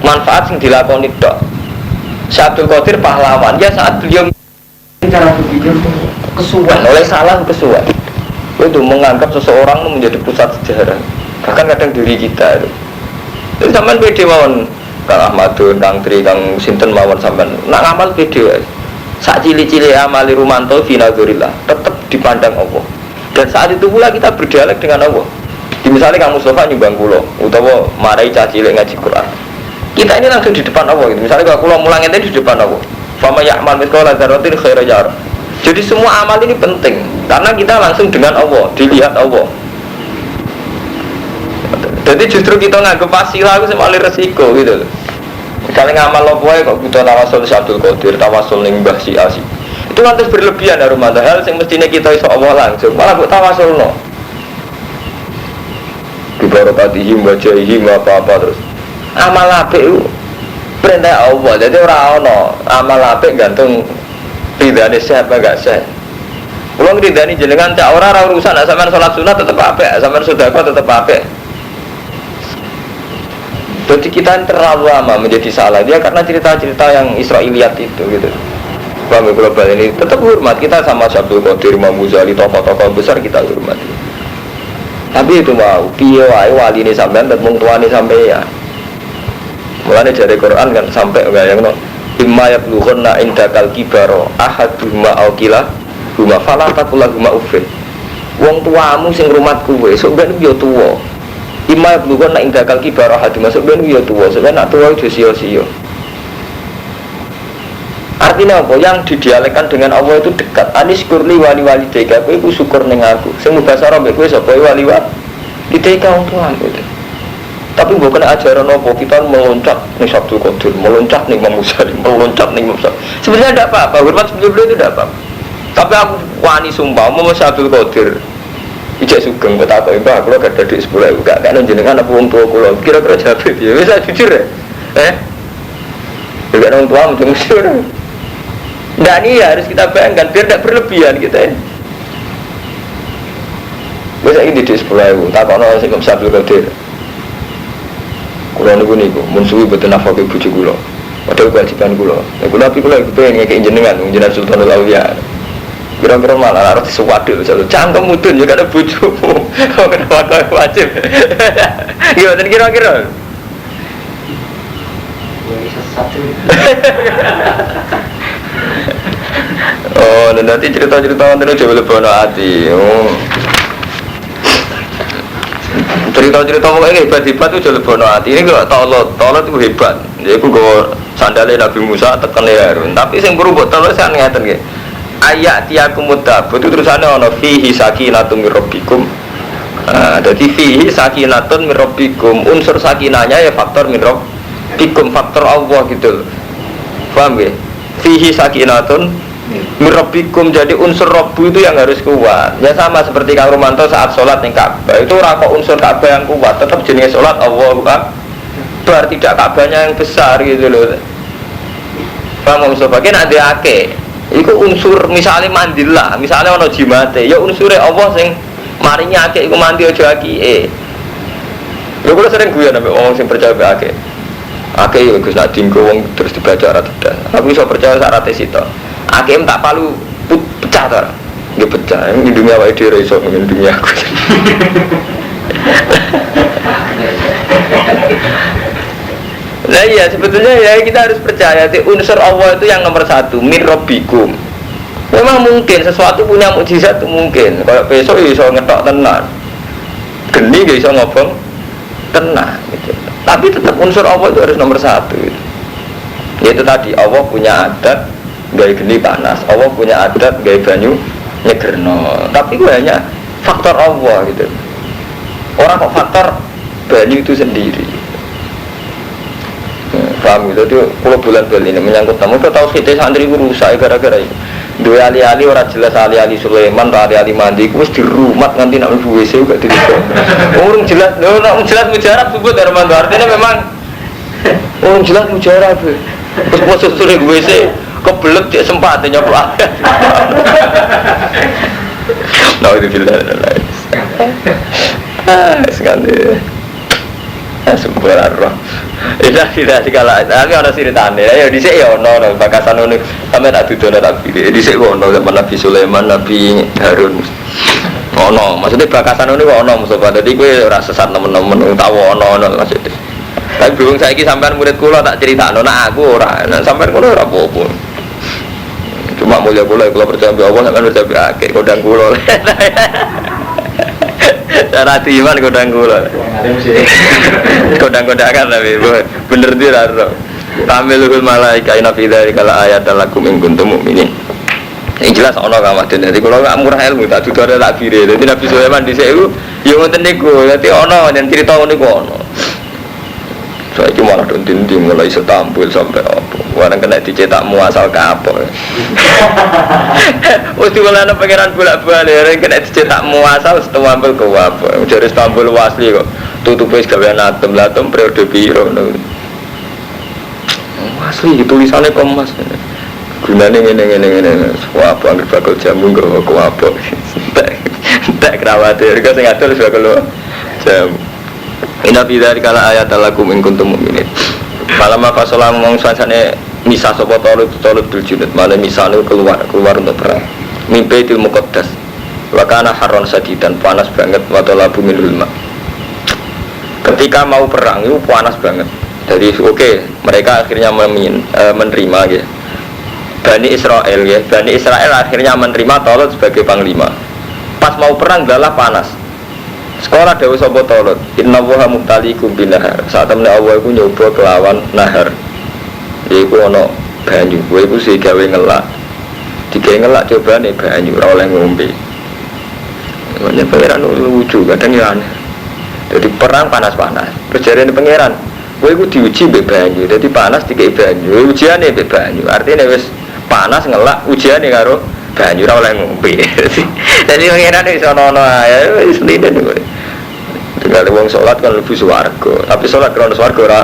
manfaat sing dilakoni tok. Abdul Qadir pahlawan ya saat beliau cara berpikir kesuwen oleh salah kesuwen itu menganggap seseorang menjadi pusat sejarah bahkan kadang diri kita itu. Jadi sampean pede mawon Kang Ahmadun, Kang Tri, Kang Sinten mawon sampean nak ngamal pede wae. Saat cili-cili amali rumanto finazurillah tetap dipandang Allah. Dan saat itu pula kita berdialog dengan Allah. Misalnya kamu Mustafa nyumbang kulo, utawa marai caci ngaji Quran. Kita ini langsung di depan Allah. Gitu. Misalnya kalau kulo mulang itu di depan Allah. Fama ya'mal mithqala dzarratin khairan yarah. Jadi semua amal ini penting karena kita langsung dengan Allah, dilihat Allah. Jadi justru kita nganggep wasilah itu paling resiko gitu loh. Misalnya ngamal lo boy kok butuh tawasul si Abdul Qadir, tawasul ning Mbah Si Asi. Itu lantas berlebihan ya rumah hal yang mestinya kita iso Allah langsung, malah buat tawasul no. Bibarakatihim wajahihim apa-apa terus. Amal apik itu perintah Allah, jadi orang ono amal apik gantung ridane siapa enggak sah. Kalau ridani jenengan cak ora urusan, sampean salat sunat tetep apik, sampean sedekah tetep apik. Jadi kita terlalu lama menjadi salah dia karena cerita-cerita yang Israiliyat itu gitu. Paham global ini tetap hormat kita sama Abdul Qadir, Imam Ghazali, tokoh-tokoh besar kita hormati. Tapi itu mau piye wae wali ini sampean tetep mung tuane sampai ya. Mulane dari Quran kan sampai bayangno imma yablughunna indakal kibaro ahaduhuma au kila huma fala taqulahuma uffin. Wong tuamu sing rumat kowe sok ben yo tuwa. Ima bukan nak indakal kibarah hati masuk ben ya tua, sebenarnya nak tua itu sia-sia. Artinya apa? Yang didialekkan dengan Allah itu dekat. Anis kurli wali-wali deka, aku syukur neng aku. Semua bahasa Arab aku sopai wali-wali deka untuk aku. Tapi bukan ajaran apa kita meloncat nih Abdul Qadir, meloncat nih Imam Ghazali, meloncat nih Imam Syafi'i. Sebenarnya tidak apa-apa, hormat sebelum itu tidak apa-apa. Tapi aku wani sumpah, mau Abdul Qadir. Ijak sugeng buat apa? Ibu aku gak ada di 10.000 gak kan jenengan apa orang tua kulo kira-kira jawab ya bisa jujur ya juga orang tua macam jujur nah ini harus kita bayangkan biar tidak berlebihan kita ya bisa ini di 10.000 tak kono sih Imam Abdul Qadir kulo niku munsuhi betul nafkah bujuk kulo padahal kewajiban kulo tapi kulo pengen ngekek jenengan Sultanul Auliya kira-kira malah harus sesuatu selalu cangkem mudun juga ada bujumu kenapa kau wajib gimana kira-kira oh nanti cerita-cerita nanti coba lebih hati cerita-cerita mau ini hebat-hebat itu jauh lebih hati ini kalau tolot itu hebat jadi aku sandalnya Nabi Musa tekan Harun tapi yang berubah tolot saya ngeten gitu ayat tiakum mutabut itu terusannya ono fihi sakinatun mirabbikum. Jadi fihi sakinatun mirabbikum unsur sakinanya ya faktor mirabbikum faktor Allah gitu. Paham ya? Fihi sakinatun mirabbikum jadi unsur Rabbu itu yang harus kuat. Ya sama seperti Kang Romanto saat sholat ning Ka'bah itu rako unsur Ka'bah yang kuat tetap jenis sholat Allahu Akbar tidak Ka'bahnya yang besar gitu loh. Paham Mustafa kan ada akeh. Iku unsur misalnya mandilah, misalnya ono jimate, ya unsurnya Allah sing marinya akeh iku mandi aja akeh. Lho kula sering guyon ambek wong sing percaya mbek akeh. Akeh ya Gus nak dinggo wong terus dibaca ora tedas. Aku iso percaya syaratnya sito. Akeh tak palu pecah ta. Nggih pecah. Ing dunia awake dhewe iso ngendungi aku. Nah iya sebetulnya ya kita harus percaya unsur Allah itu yang nomor satu min rabbikum. Memang mungkin sesuatu punya mukjizat itu mungkin. Kalau besok iso ngetok tenan. Geni gak iso ngobong tenan gitu. Tapi tetap unsur Allah itu harus nomor satu gitu. Yaitu tadi Allah punya adat gaya geni panas, Allah punya adat gaya banyu nyegerno. Tapi itu hanya faktor Allah gitu. Orang kok faktor banyu itu sendiri. Paham gitu, itu kalau bulan-bulan ini menyangkut tamu, kita tahu kita santri itu rusak gara-gara itu. Dua ali-ali orang jelas ali-ali Sulaiman, ali-ali mandi, itu di rumah nanti nak mlebu WC juga tidak. Orang jelas, orang jelas mujarab sebut dari mana? Artinya memang orang jelas mujarab. Terus pas sore WC, kebelet dia sempat nyoba. Nah itu bila lain. Sekali. Sumberan roh. Tidak segala. Tapi orang ceritane. Ya di sini ya ono bakasan ono. Sampai tak tuduh tak pilih. Di sini ono zaman Nabi Sulaiman, Nabi Harun. Ono. Maksudnya bakasan ono kok ono Mustafa. Jadi gue rasa sesat temen-temen tahu ono maksudnya. Tapi bingung saya ki sampean murid kula tak critakno nak aku ora. Nek sampean kula ora apa-apa. Cuma mulia kula percaya be Allah sampean percaya akhir kodang kula. Cara iman kodang kula. Kodang-kodangan tapi bener dia lho. Tamilul malaika inna fi dzalika la ayatan lakum in kuntum mu'minin. Yang jelas ana kawaden. Dadi kula gak murah ilmu tak dudu ada takdire. Dadi Nabi Sulaiman dhisik iku ya ngoten niku. Dadi ana yen crita ngono iku ana. Saiki malah dinding mulai setampil sampai apa. Warang kena dicetak muasal kapok. Wis diwelana pangeran bolak-balik kena dicetak muasal setampil ke apa. Jare setampil asli kok. Tutupe gawean atom periode piro ngono. Asli tulisannya Kompas. Gunane ngene. Apa anggere bakal jamu kok apa. Tak kerawatir kok sing atur wis bakal jamu. Inna fi dzalika la ayatan lakum in kuntum mu'minin. Falamma fasala mongsansane misah sapa Talut bil junud, malah misane keluar untuk perang. Mimpi til muqaddas. Wa kana harron sadidan, panas banget wa talabu minul ma. Ketika mau perang itu panas banget. Jadi mereka akhirnya menerima ya. Bani Israel akhirnya menerima Talut sebagai panglima. Pas mau perang adalah panas. Sekolah Dewa Sopo Talut, Inna Waha Muktalikum binahar. Saat temen Allah itu nyoba kelawan nahar. Iku ono banyu, iku sih gawe ngelak. Digawe ngelak coba nih banyu, ora oleh ngombe. Makanya pangeran lucu, kadang ya aneh. Jadi perang panas-panas. Perjalanan pangeran, iku diuji be banyu. Jadi panas digawe banyu, ujiane be banyu. Artinya wis panas ngelak, ujiane karo banyu ora oleh ngombe. Jadi pangeran iso ono ae wis linen kok. Tinggal wong salat kan lebih swarga, tapi salat krono swarga ora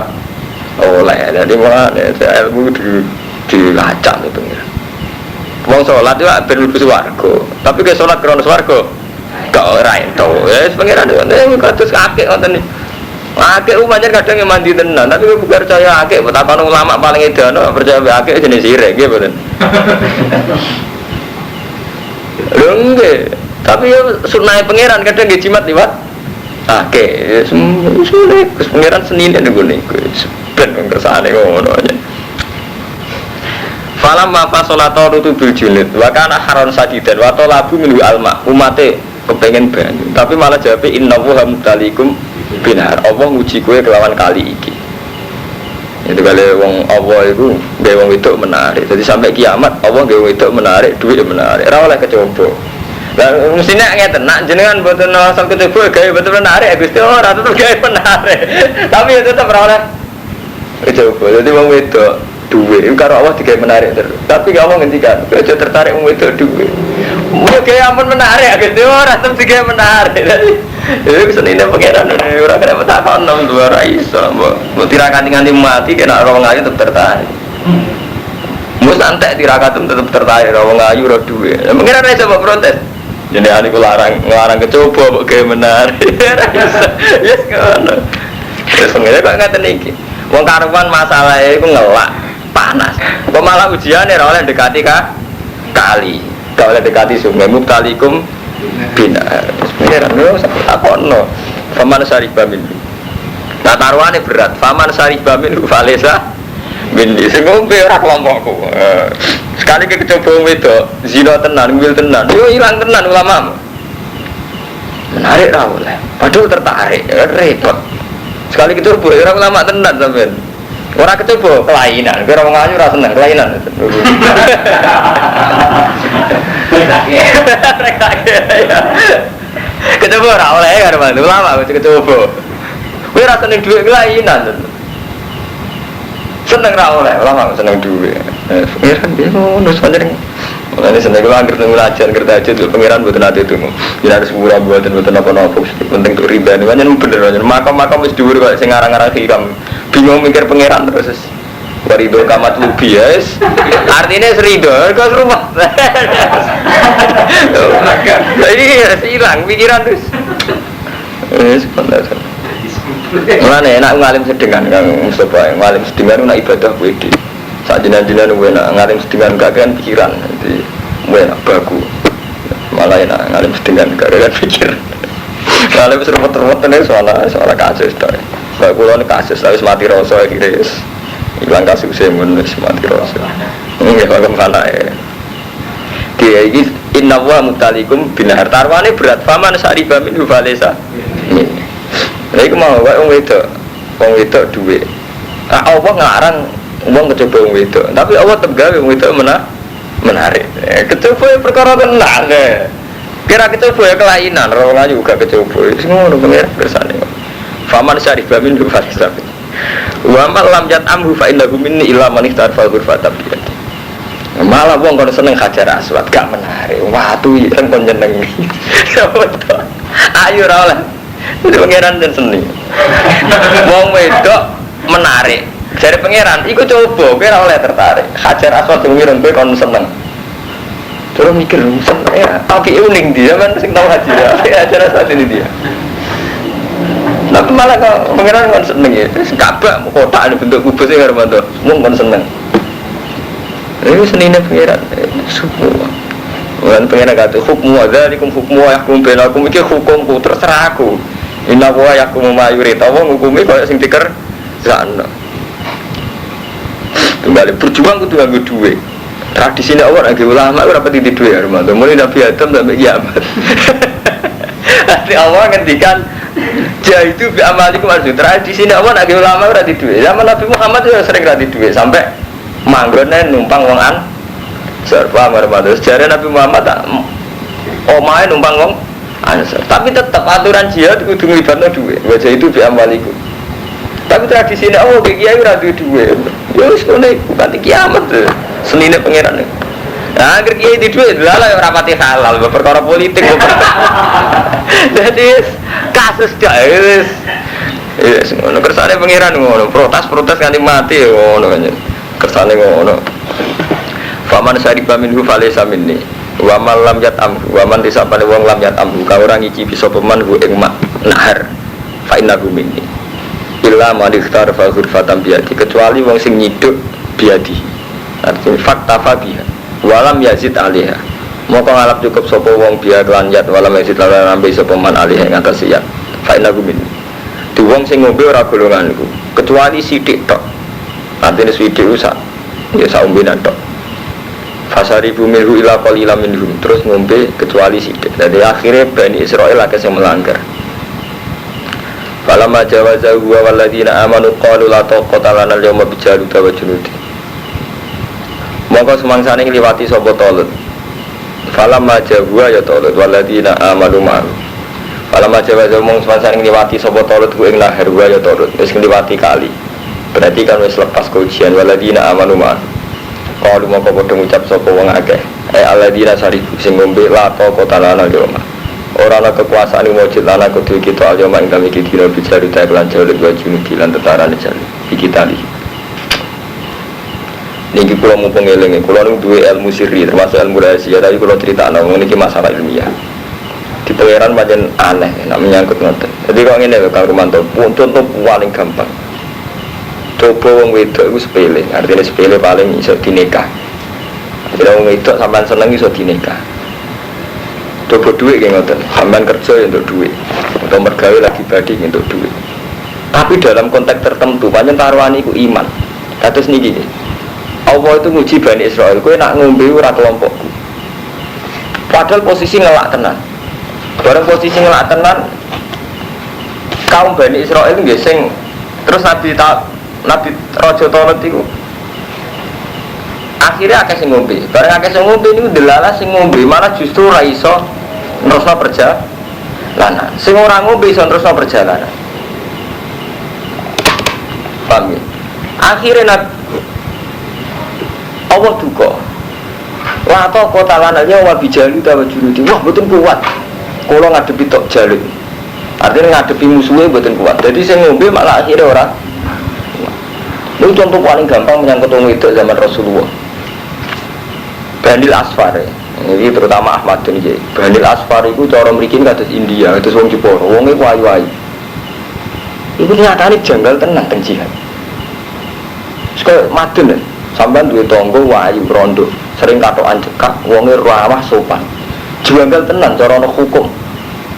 oleh. Jadi malah ilmu dilacak itu pengiran. Wong salat itu ben lebih swarga, tapi ke salat krono swarga gak ora ento. Wis pengiran itu kados akeh ngoten iki. Akeh pancen kadang mandi tenan, tapi kowe bukan percaya akeh, takon ulama paling edan percaya akeh jenis sirik nggih mboten. Lho nggih, tapi ya sunah pangeran kadang nggih jimat liwat. Oke, sulit. Pangeran senine niku niku. Ben kersane ngono aja. Falam ma fasolata rutu bil junid wa kana haron sadidan wa talabu minhu alma. Umate kepengen banyu, tapi malah jawabe innahu hamdalikum binar. Allah nguji kowe kelawan kali iki. Itu kali wong Allah itu gawe wong wedok menarik. Jadi sampai kiamat Allah gawe wedok menarik, duit menarik. Ora oleh kecoba. Lah mestinya ngeten, nak jenengan mboten asal kecoba gawe betul menarik, Gusti ora tetep gawe menarik. Tapi ya tetep ora oleh kecoba. Jadi wong wedok duit karo Allah digawe menarik terus. Tapi gak Allah ngendikan, aja tertarik wong wedok duit. Mun gawe ampun menarik, Gusti ora tetep digawe menarik. Jadi kesenine pangeran ora kena takon nang ora iso, mbok tirakan nganti mati kena wong ayu tetep tertarik. Mus antek tirakan tetep tertarik wong ayu ora duwe. Pangeran ora iso protes. Jadi aku ngelarang kecoba mbok gawe menarik. Yes ngono. Terus pangeran kok ngaten iki. Wong karuan masalahnya iku ngelak, panas. Kok malah ujiane ora oleh dekati kali. Gak oleh dekati sungai mubtalikum bina. Pengiran lho sampe takono. Faman syariba min. Nah taruhane berat. Faman syariba min falesa min. Sing ngombe ora kelompokku. Sekali kecoba wong wedok, zina tenan, ngil tenan. Yo ilang tenan ulama. Menarik ra oleh. Padahal tertarik, repot. Sekali kecoba ora ulama tenan sampean. Ora kecoba kelainan, kira wong ayu ora seneng kelainan. Kecoba ora oleh karo mantu ulama kecoba. Kowe ora seneng dhuwit kelainan. Seneng ra oleh ulama seneng dhuwit. Pengiran piye ngono pancen. Mulane seneng kula anggere nang lajan kerja itu pengiran mboten ate itu. Yen harus murah mboten apa-apa penting untuk riba. Pancen bener pancen makam-makam wis dhuwur kok sing aran-aran hiram. Bingung mikir pengiran terus. Warido kamat lubi yes. Artinya serido ke rumah. Jadi hilang pikiran terus. Sebenarnya. Mulane enak ngalim sedengan Kang Mustofa, ngalim sedengan nak ibadah kuwi. Sak jinan-jinan enak ngalim sedengan gak kan pikiran. Jadi enak baku. Malah enak ngalim sedengan gak kan pikiran. Ngalim serempet-serempet soal kasus tok. Mbak kula kasus wis mati rasa iki wis. Ilang kasus mun wis mati rasa. Nggih kok kepalae. Dia iki inna wa mutalikum binahar tarwane berat faman sariba min falesa. Lha iku mau wae wong wedok dhuwit. Allah ngarang wong kecoba wong wedok, tapi Allah tegawe wong wedok menarik. Kecoba perkara tenan. Kira kecoba kelainan, ora ngayu gak kecoba. Wis ngono pengen bersane. Faman syariba min falesa. Wa mal lam yat'amhu fa innahu minni illa man ihtarfa ghurfatan biyad. Malah wong kon seneng Hajar Aswad gak menarik. Watu iki kan kon jeneng. Ayo ra oleh. Itu pangeran dan seni. Wong wedok menarik. Jare pangeran iku coba kowe ora oleh tertarik. Hajar Aswad sing mireng kowe kon seneng. Terus mikir seneng ya, tapi uning dia kan sing tau haji ya. Hajar Aswad ini dia. Tapi malah kok pengiran kan seneng ya, kabak kotak ini bentuk kubus ya Hermanto, mung kan seneng. Ini seninya pengiran, semua. Bukan pengiran kata hukmu adzalikum hukmu yahkum bainakum iki hukumku terserah aku. Inna wa yahkum mayurita wa ngukumi kaya sing diker sana. Kembali berjuang kudu nganggo dhuwit. Tradisine awak nggih ulama ora pati di dhuwit Hermanto. Mulai Nabi Adam sampai kiamat. Nanti Allah ngendikan itu bi amalikum arju. Di sini awak nak ulama ora di duit. Zaman Nabi Muhammad juga sering ra di duit sampai manggone numpang wong an. Serba marmados. Jare Nabi Muhammad tak omahe numpang wong ansor. Tapi tetap aturan jihad kudu nglibatno duit. Wajah itu bi amalikum. Tapi tradisi ini awak kiai ora di duit. Ya wis ngene nanti kiamat. Senine pangeran. Nah, agar kiai di duit lala ora pati halal perkara politik. Jadi kasus jahil. Yes, ngono kersane pangeran ngono, protes nganti mati ngono kan. Kersane ngono. Faman syariba minhu falaysa minni. Wa man lam yat'am, wa man disapane wong lam yat'am, ka ora ngicipi sapa man hu ing nahar. Fa innahu minni. Illa man ikhtar fa ghurfatan biadi, kecuali wong sing nyiduk biadi. Artinya fakta fabiha. Walam yazid alaiha. Moko ngalap cukup sapa wong biya kelan yat walam yazid lan nambe sapa man alaiha ing atas yat. Fa innahu minni. Di wong sing ngombe ora golonganku, kecuali sithik tok. Artine sithik usak. Ya saumbenan tok. Fasari bumiru ila qalila minhum, terus ngombe kecuali sithik. Dadi akhire Bani Israil akeh sing melanggar. Falamma jawazahu wa walladzina amanu qalu la taqata lana al-yawma bijalut wa junudi. Monggo semangsane ngliwati sapa Talut. Falamma jawaza ya Talut walladzina amanu ma. Falamma jawaza mong semangsane ngliwati sapa Talut ku ing lahir wa ya Talut wis ngliwati kali. Berarti kan wis lepas ujian walladzina amanu ma. Qalu mongko padha ngucap sapa wong akeh. Alladzina sarifu sing ngombe la taqata lana al-yawma. Ora ana kekuasaan wujud lana kudu kita al-yawma ing dalem iki dina bijaru ta lan jalu wa junudi lan tetarane jalu. Iki tali. Niki kula mumpung eling, kula nu duwe ilmu sirri termasuk ilmu rahasia, tapi kula critakno niki masalah ilmiah. Di pangeran pancen aneh nek menyangkut ngoten. Jadi kok ngene lho Kang Rumanto, contoh paling gampang. Coba wong wedok iku sepele, artinya sepele paling iso dinikah. Artinya wong wedok sampean seneng iso dinikah. Coba duit kayak ngoten, sampean kerja untuk duit, atau mergawe lagi badi untuk duit. Tapi dalam konteks tertentu, pancen taruhan iku iman. Kados niki. Allah itu nguji Bani Israil, kowe nak ngombe ora kelompokku. Padahal posisi ngelak tenan. Bareng posisi ngelak tenan, kaum Bani Israil nggih sing terus Nabi Raja Talut itu akhirnya akeh sing ngombe. Bareng akeh sing ngombe niku delala sing ngombe malah justru ra iso nerusno perjalanan. Sing ora ngombe iso nerusno perjalanan. Paham ya? Akhirnya Allah duka. Wa ta kota lananya wa bijalu ta wajurudi. Wah mboten kuat. Kula ngadepi tok jaluk. Artinya ngadepi musuhnya mboten kuat. Jadi sing ngombe malah akhirnya ora. Ini contoh paling gampang menyangkut orang itu zaman Rasulullah. Banil Asfar ya. Ini terutama Ahmad bin Jai. Banil Asfar itu cara mriki kados India, kados wong Jepara. Wong iku ayu-ayu. Iku nyatane janggal tenan teng jihad. Sekali madun sampean duwe tangga wayu rondo, sering katokan cekak, wonge ramah sopan. Janggal tenan cara ana hukum.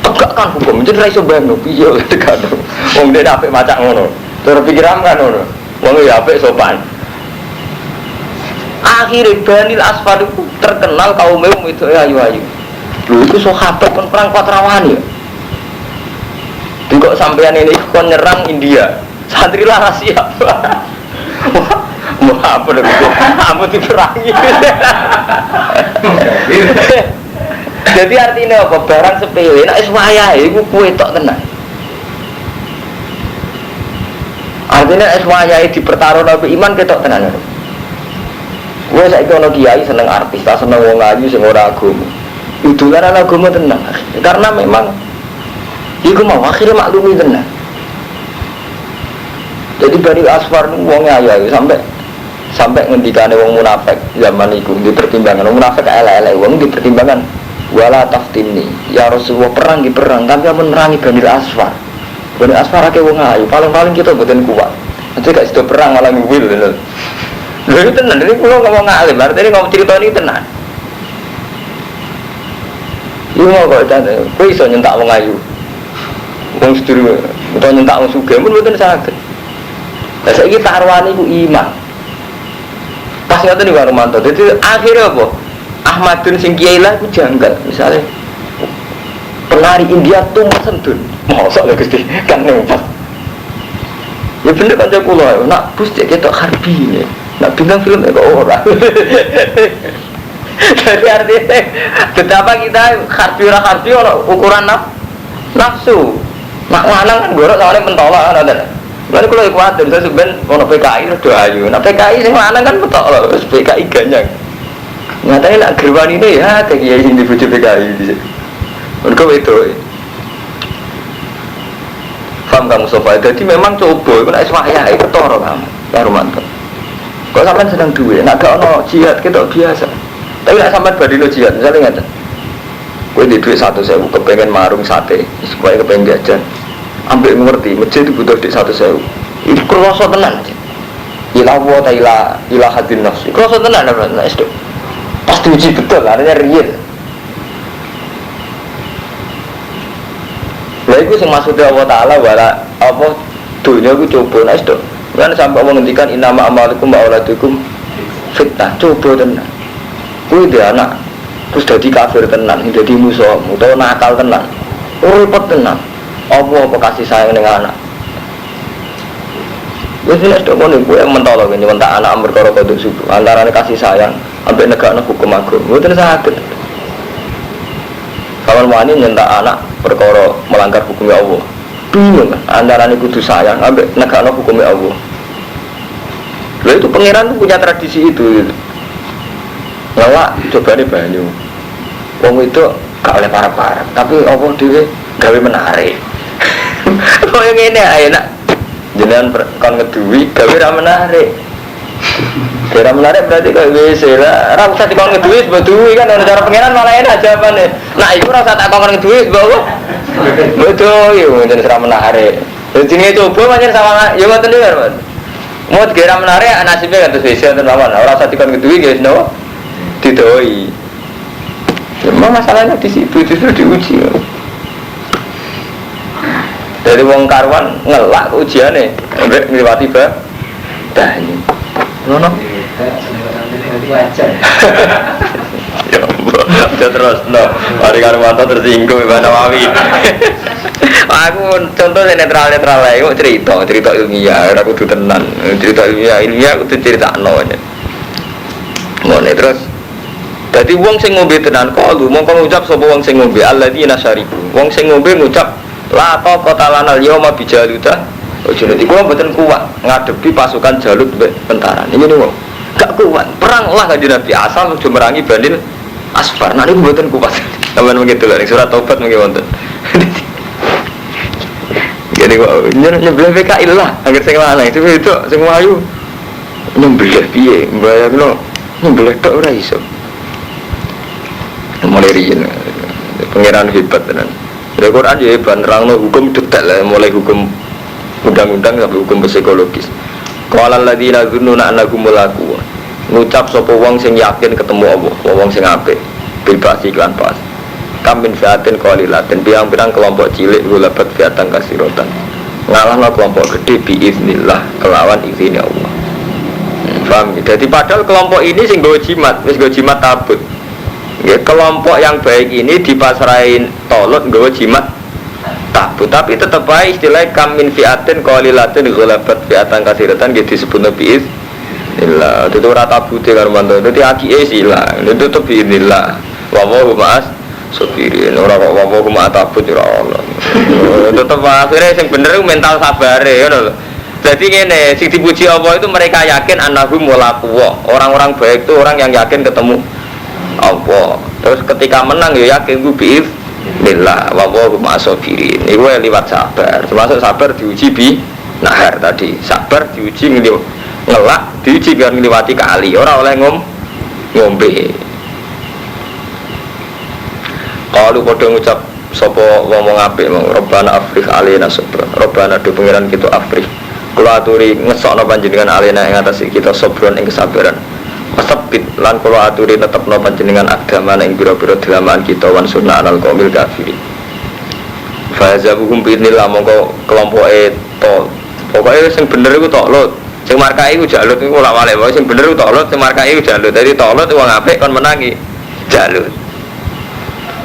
Tegakkan hukum, jadi ra iso bayangno piye tegak. Wong dhewe apik macak ngono. Cara pikiran kan ngono. Wong ya apik sopan. Akhirnya Banil Asfar itu terkenal kaum itu ayu-ayu. Lho itu sahabat kon perang Patrawani ya. Kok sampean ini kon nyerang India. Santri lah siap. Wah, apa itu? Apa diperangi? Jadi artinya apa? Barang sepele nek wis wayahe iku kowe tok tenan. Artinya eswayai di pertaruhan nabi iman ketok tenan. Gue saiki ono kiai seneng artis, tak seneng wong ayu sing ora agama. Idolaran agama tenan. Karena memang iku mau akhirnya maklumi tenan. Jadi Bani Asfar nu wong ayu sampai ngendikane wong munafik zaman iku di pertimbangan wong munafik elek-elek wong di pertimbangan wala taftini. Ya Rasulullah perang di perang tapi menerangi Bani Asfar. Bani Asfar akeh wong ayu, paling-paling kita mboten kuat. Nanti gak sido perang malah ngwil lho. Lho itu tenan, ini kula ngomong ngalim, artinya ngomong cerita ini tenan. Iku mau kok tane, kowe iso nyentak wong ayu. Wong sedurunge utawa nyentak wong sugih pun mboten saged. Lah saiki taruhane iku iman. Pas ngoten iki karo mantu. Dadi akhirnya apa? Ahmadun sing kiai lah iku janggal, misalnya penari India tuh sendun. Mosok lho Gusti, kan nempak. Ya bener kan kula, nak bus cek ketok harbi ini. Nak bintang film kok ora. Jadi artinya betapa kita harbi ora ukuran nafsu. Nak lanang kan gorok soalnya mentolak kan ada. Lalu kalau kuat dan saya sebenarnya ono PKI do ayu. Nah PKI sing lanang kan betok lho, PKI ganyang. Nyatane nak gerwan ini ya kayak kiai sing dibujuk PKI di sini. Mergo itu. Paham kamu Mustafa? Jadi memang coba itu nek wayah itu ketara kamu. Karo mantu. Kok sampean sedang duwe, nek gak ono jihad ketok biasa. Tapi nek sampean badhe jihad, misale ngaten. Kowe di duit 1.000 kepengen marung sate, supaya kepengen jajan. Ambil ngerti, masjid itu butuh duit 1.000. Itu kroso tenan. Ila wa ta ila hadin nafs. Kroso tenan nek itu. Pasti uji betul, artinya real. Lah iku sing maksudnya Allah Taala wala apa dunya iku coba nek itu. Kan sampai Allah ngendikan innama amalukum wa auladukum fitnah, coba tenan. Kuwi dia anak terus dadi kafir tenan, dadi musuh, utawa nakal tenan. Repot tenan. Apa kasih sayang ning anak. Wis nek tok ngono kuwi mentolo nyentak anak perkara kodok subuh. Antarane kasih sayang ambek negakno hukum agama. Mboten saged. Kalau wani nyentak anak perkara melanggar hukum Allah. Bingung kan antarane kudu sayang ambek negakno hukum Allah. Lha itu pangeran punya tradisi itu. Ngelak cobane banyu. Wong itu gak oleh parah-parah, tapi apa dhewe gawe menarik. Kok yang ngene ae nak jenengan kon ngeduwi gawe ra menarik. Kira menarik berarti kok wis lah, ora usah dikon ngeduwi sebab duwi kan ana cara pangeran malah enak jawabane. Nah iku ora usah tak kon ngeduwi sebab apa? Betul yo jeneng ora menarik. Jenenge coba pancen sama ya ngoten iki, Mas. Mau kira menarik nasibnya kan terus spesial teman orang saat ikon kedui guys no didoi. Memang masalahnya di situ justru diuji. Dari wong karwan ngelak ujiannya, ngelewati banyu. Nono. Ya Allah, terus no. Hari Karwanto tersinggung Mbak Nawawi. Aku contohnya netral lah, aku cerita ilmiah, aku tuh tenan, cerita ilmiah aku tuh cerita nonya. Ngono terus. Jadi wong sing ngombe tenan kalu mongko ngucap sapa wong sing ngombe alladzina syaribu. Wong sing ngombe ngucap la taqata lanal yauma bijaluta. Ojo nek iku mboten kuat ngadepi pasukan Jalut mbek tentara. Ini wong gak kuat. Perang lah kanjeng Nabi asal ojo merangi Banil Asfar. Nah niku mboten kuat. Sampeyan begitu lho surat Taubat mengki wonten. Jadi kok nyembelih PKI lah agar sing lanang itu sing mlayu nyembelih piye mbayarno nyembelih tok ora iso. Mulai riyen pengiran hebat tenan. Al-Qur'an ya hebat nerangno hukum detail lah mulai hukum undang-undang sampai hukum psikologis. Qala alladziina dzunnuna annahum mulaku. Ngucap sapa wong sing yakin ketemu Allah, wong sing apik, bebas iklan pas. Kamin fiatin qalilatin pirang-pirang kelompok cilik gulabat fiatan kasirotan. Ngalahno kelompok gede biiznillah kelawan izin Allah. Paham? Jadi padahal kelompok ini sing nggo jimat, wis nggo jimat tabut. Ya, kelompok yang baik ini dipasrahin Tolut nggawa jimat tabut, tapi tetap baik istilah kamin fiatin qalilatin ghalabat fiatan kasiratan gitu disebut nabi illa itu ora tabute karo mantu dadi akike sila itu tetep inilah wa wa ma'as sabirin ora kok wa wa ma'at tabut ora ono tetep akhire sing bener mental sabare ngono lho. Jadi ngene sing dipuji Allah itu mereka yakin annahum mulaqu orang-orang baik itu orang yang yakin ketemu Allah. Terus ketika menang ya yakin gue biif billah wa wa sabirin. Iku liwat sabar. Termasuk sabar diuji bi nahar tadi. Sabar diuji ngelak, diuji biar ngliwati kali. Ora oleh ngombe. Kalau padha ngucap sapa ngomong apik mong Rabbana afrih alaina sabra. Rabbana do pangeran kita afrih. Kula aturi ngesokno panjenengan alaina ing atas kita sabron ing kesabaran. Pasabit lan kula aturi tetepno panjenengan agama ing pira-pira dalaman kita wan sunnah al qaumil kafirin. Fa zabuhum binillah mongko kelompoke to. Pokoke sing bener iku Tolut. Sing markai iku Jalut iku ora wale wae sing bener iku Tolut, sing markai iku Jalut. Dadi Tolut wong apik kon menangi Jalut.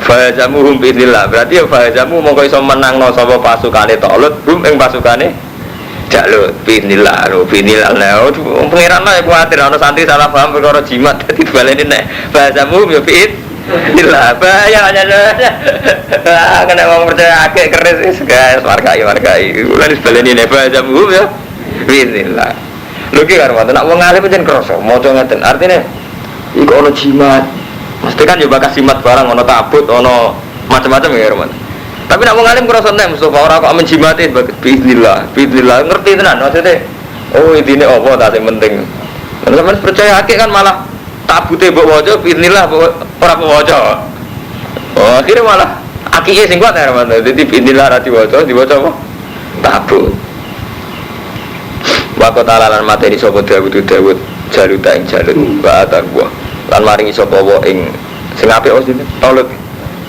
Fa zamuhum binillah. Berarti ya fa zamu mongko iso menangno sapa pasukane Tolut, hum ing pasukane Jalut, binillah, lah. Pengiran lah yang khawatir, ada santri salah paham perkara jimat, jadi dibaleni nek bahasamu ya binillah, bahaya aja. Kena orang percaya agak keris, guys, wargai. Ulah dibaleni nek bahasamu ya binillah. Lu ki karo nak wong alim pancen krasa, maca ngeten. Artine iku ana jimat. Mesti kan yo bakas jimat barang ana tabut, ana macam-macam ya, Roman. Tapi nak wong alim ngrasa nek Mustafa ora kok menjimati bismillah ngerti tenan maksudnya. Oh intine apa ta sing penting. Nek sampeyan percaya akeh kan malah tabute mbok waca bismillah ora waca. Oh akhirnya malah akike sing kuat ya Mas. Dadi bismillah ra diwaca apa? Tabut. Wa qala lan materi sapa Dawud Jalut ing Jalut wa ataqwa. Lan maringi sapa wa ing sing apik osine Tolut.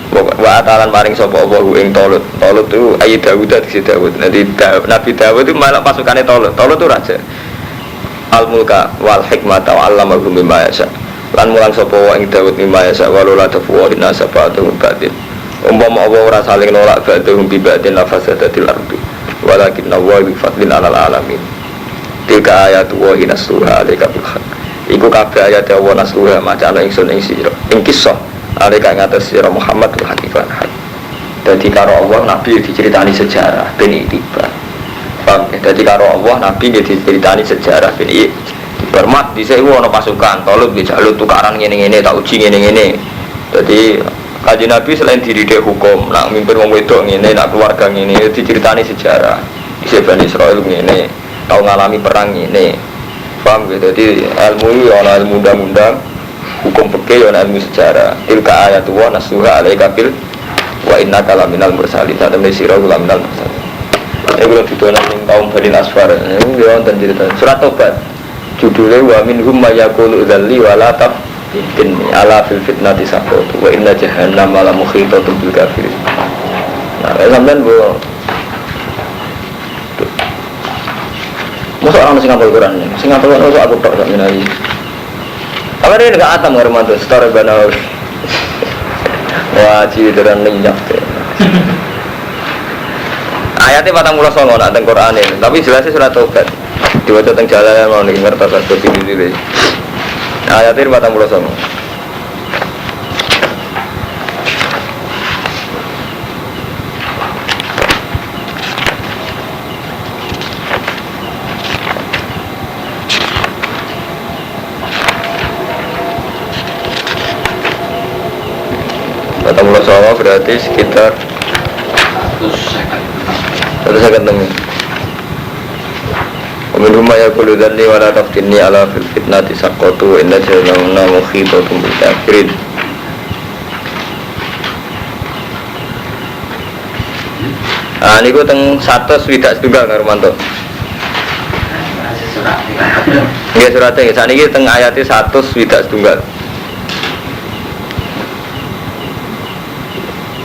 Wa atalan maring sapa Allah ing Tolut. Tolut itu ayat Dawud dadi Dawud. Nanti Nabi Dawud itu malah pasukannya Tolut. Tolut itu raja. Al-mulka wal hikmata wa 'allamahu mimma yasha. Lan mulang sapa wa ing Dawud mimma yasha wa la tafwa inna sabatu batin. Umpama Allah ora saling nolak ba'dhum bi ba'din la fasadatil ardu. Walakin Allah bi fadlin 'alal alamin. Tilka ayatu wa hinasuha alika bil haq. Iku kabeh ayat Allah nasruha macana ingsun ing sira. Ing kisah alika ngatas sira Muhammad wa hakifan hak. Dadi karo Allah Nabi diceritani sejarah ben itibar. Paham? Dadi karo Allah Nabi diceritani sejarah ben bermat dhisik ana pasukan Tolut nggih Jalut tukaran ngene-ngene tak uji ngene-ngene. Dadi Kanjeng Nabi selain dididik hukum, nak mimpin wong wedok ngene, nak keluarga ngene diceritani sejarah. Dhisik Bani Israil ngene, tau ngalami perang ngene. Paham gitu? Jadi ilmu ini ana ilmu undang-undang, hukum fikih ana ilmu sejarah. Tilka ayatu wa nasuha alaika bil wa innaka laminal mursalin. Satemene sira laminal mursalin. kalau didolan ning kaum Bani Asfar. Niku yo wonten cerita. Surat Tobat. Judulnya wa minhum may yaqulu dzalli wa la taftin ala fil fitnati saqat wa inna jahannama la muhitatun bil kafirin. Nah, sampean bu masa orang sing ngapal Quran nih, sing ngapal Quran aku tok sak menawi. Apa dia enggak atam Armando story banau. Wah, cideran lenyap deh. Ayatnya 49 nak teng Quran ini, tapi jelasnya surat Tobat. Diwaca teng jalan mau ning ngertos kabeh iki. Ayatnya 49. Berarti sekitar 150. Minhum ma yaqulu dhanni wa la taftinni ala fil fitnati saqatu inna jahannama muhitatun bil kafirin. Ah niku teng 100 juga Romanto. Nggih surate nggih saniki teng ayate 100 juga.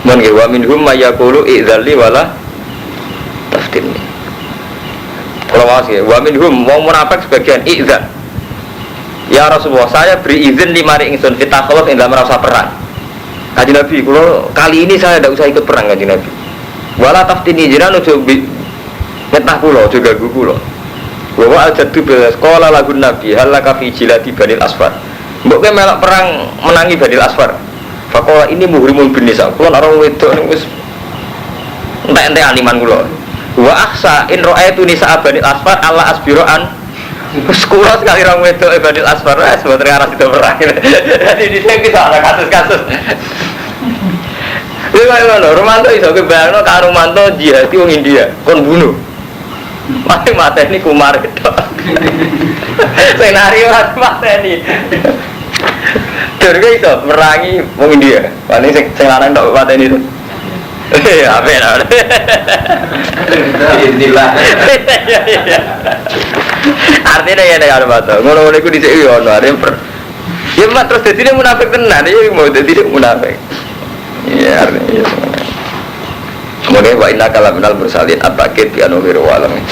Man wa minhum may yaqulu idzalli wala taftinni. Kalau mas ya, wa minhum wong munafik sebagian idzan. Ya Rasulullah, saya beri izin 5 hari ingsun kita kalau ing dalam rasa perang. Kanjeng Nabi, kalau kali ini saya tidak usah ikut perang Kanjeng Nabi. Wala taftinni jenengan ojo ngetah kula, ojo ganggu kula. Wa al-jaddu bil qala lagun Nabi halaka fi jilati Banil Asfar. Mbok melok perang menangi Banil Asfar. Fakola ini muhrimul bin nisa. Kulo orang wedok ning wis entek-entek aliman kulo. Wa akhsa in ra'aitu nisa Banil Asfar alla asbiroan. Wis kulo sekali orang wedok Banil Asfar wis boten ngarah itu perang. Jadi di sini kita ada kasus-kasus. Lha ngono, Romanto iso kebayangno karo Romanto jihad wong India kon bunuh. Mati-mati ini kumar itu. Senario mati-mati. Durga itu merangi wong India. Paling sing lanang tok pateni itu. Apa ya? Inilah. Artinya ya nek arep ngono-ngono iku dhisik yo ono arep. Ya mak terus dadi munafik tenan ya mau dadi munafik. Ya artinya. Kemudian wa inna kalaminal mursalin at-taqid bi anwir wa alamin.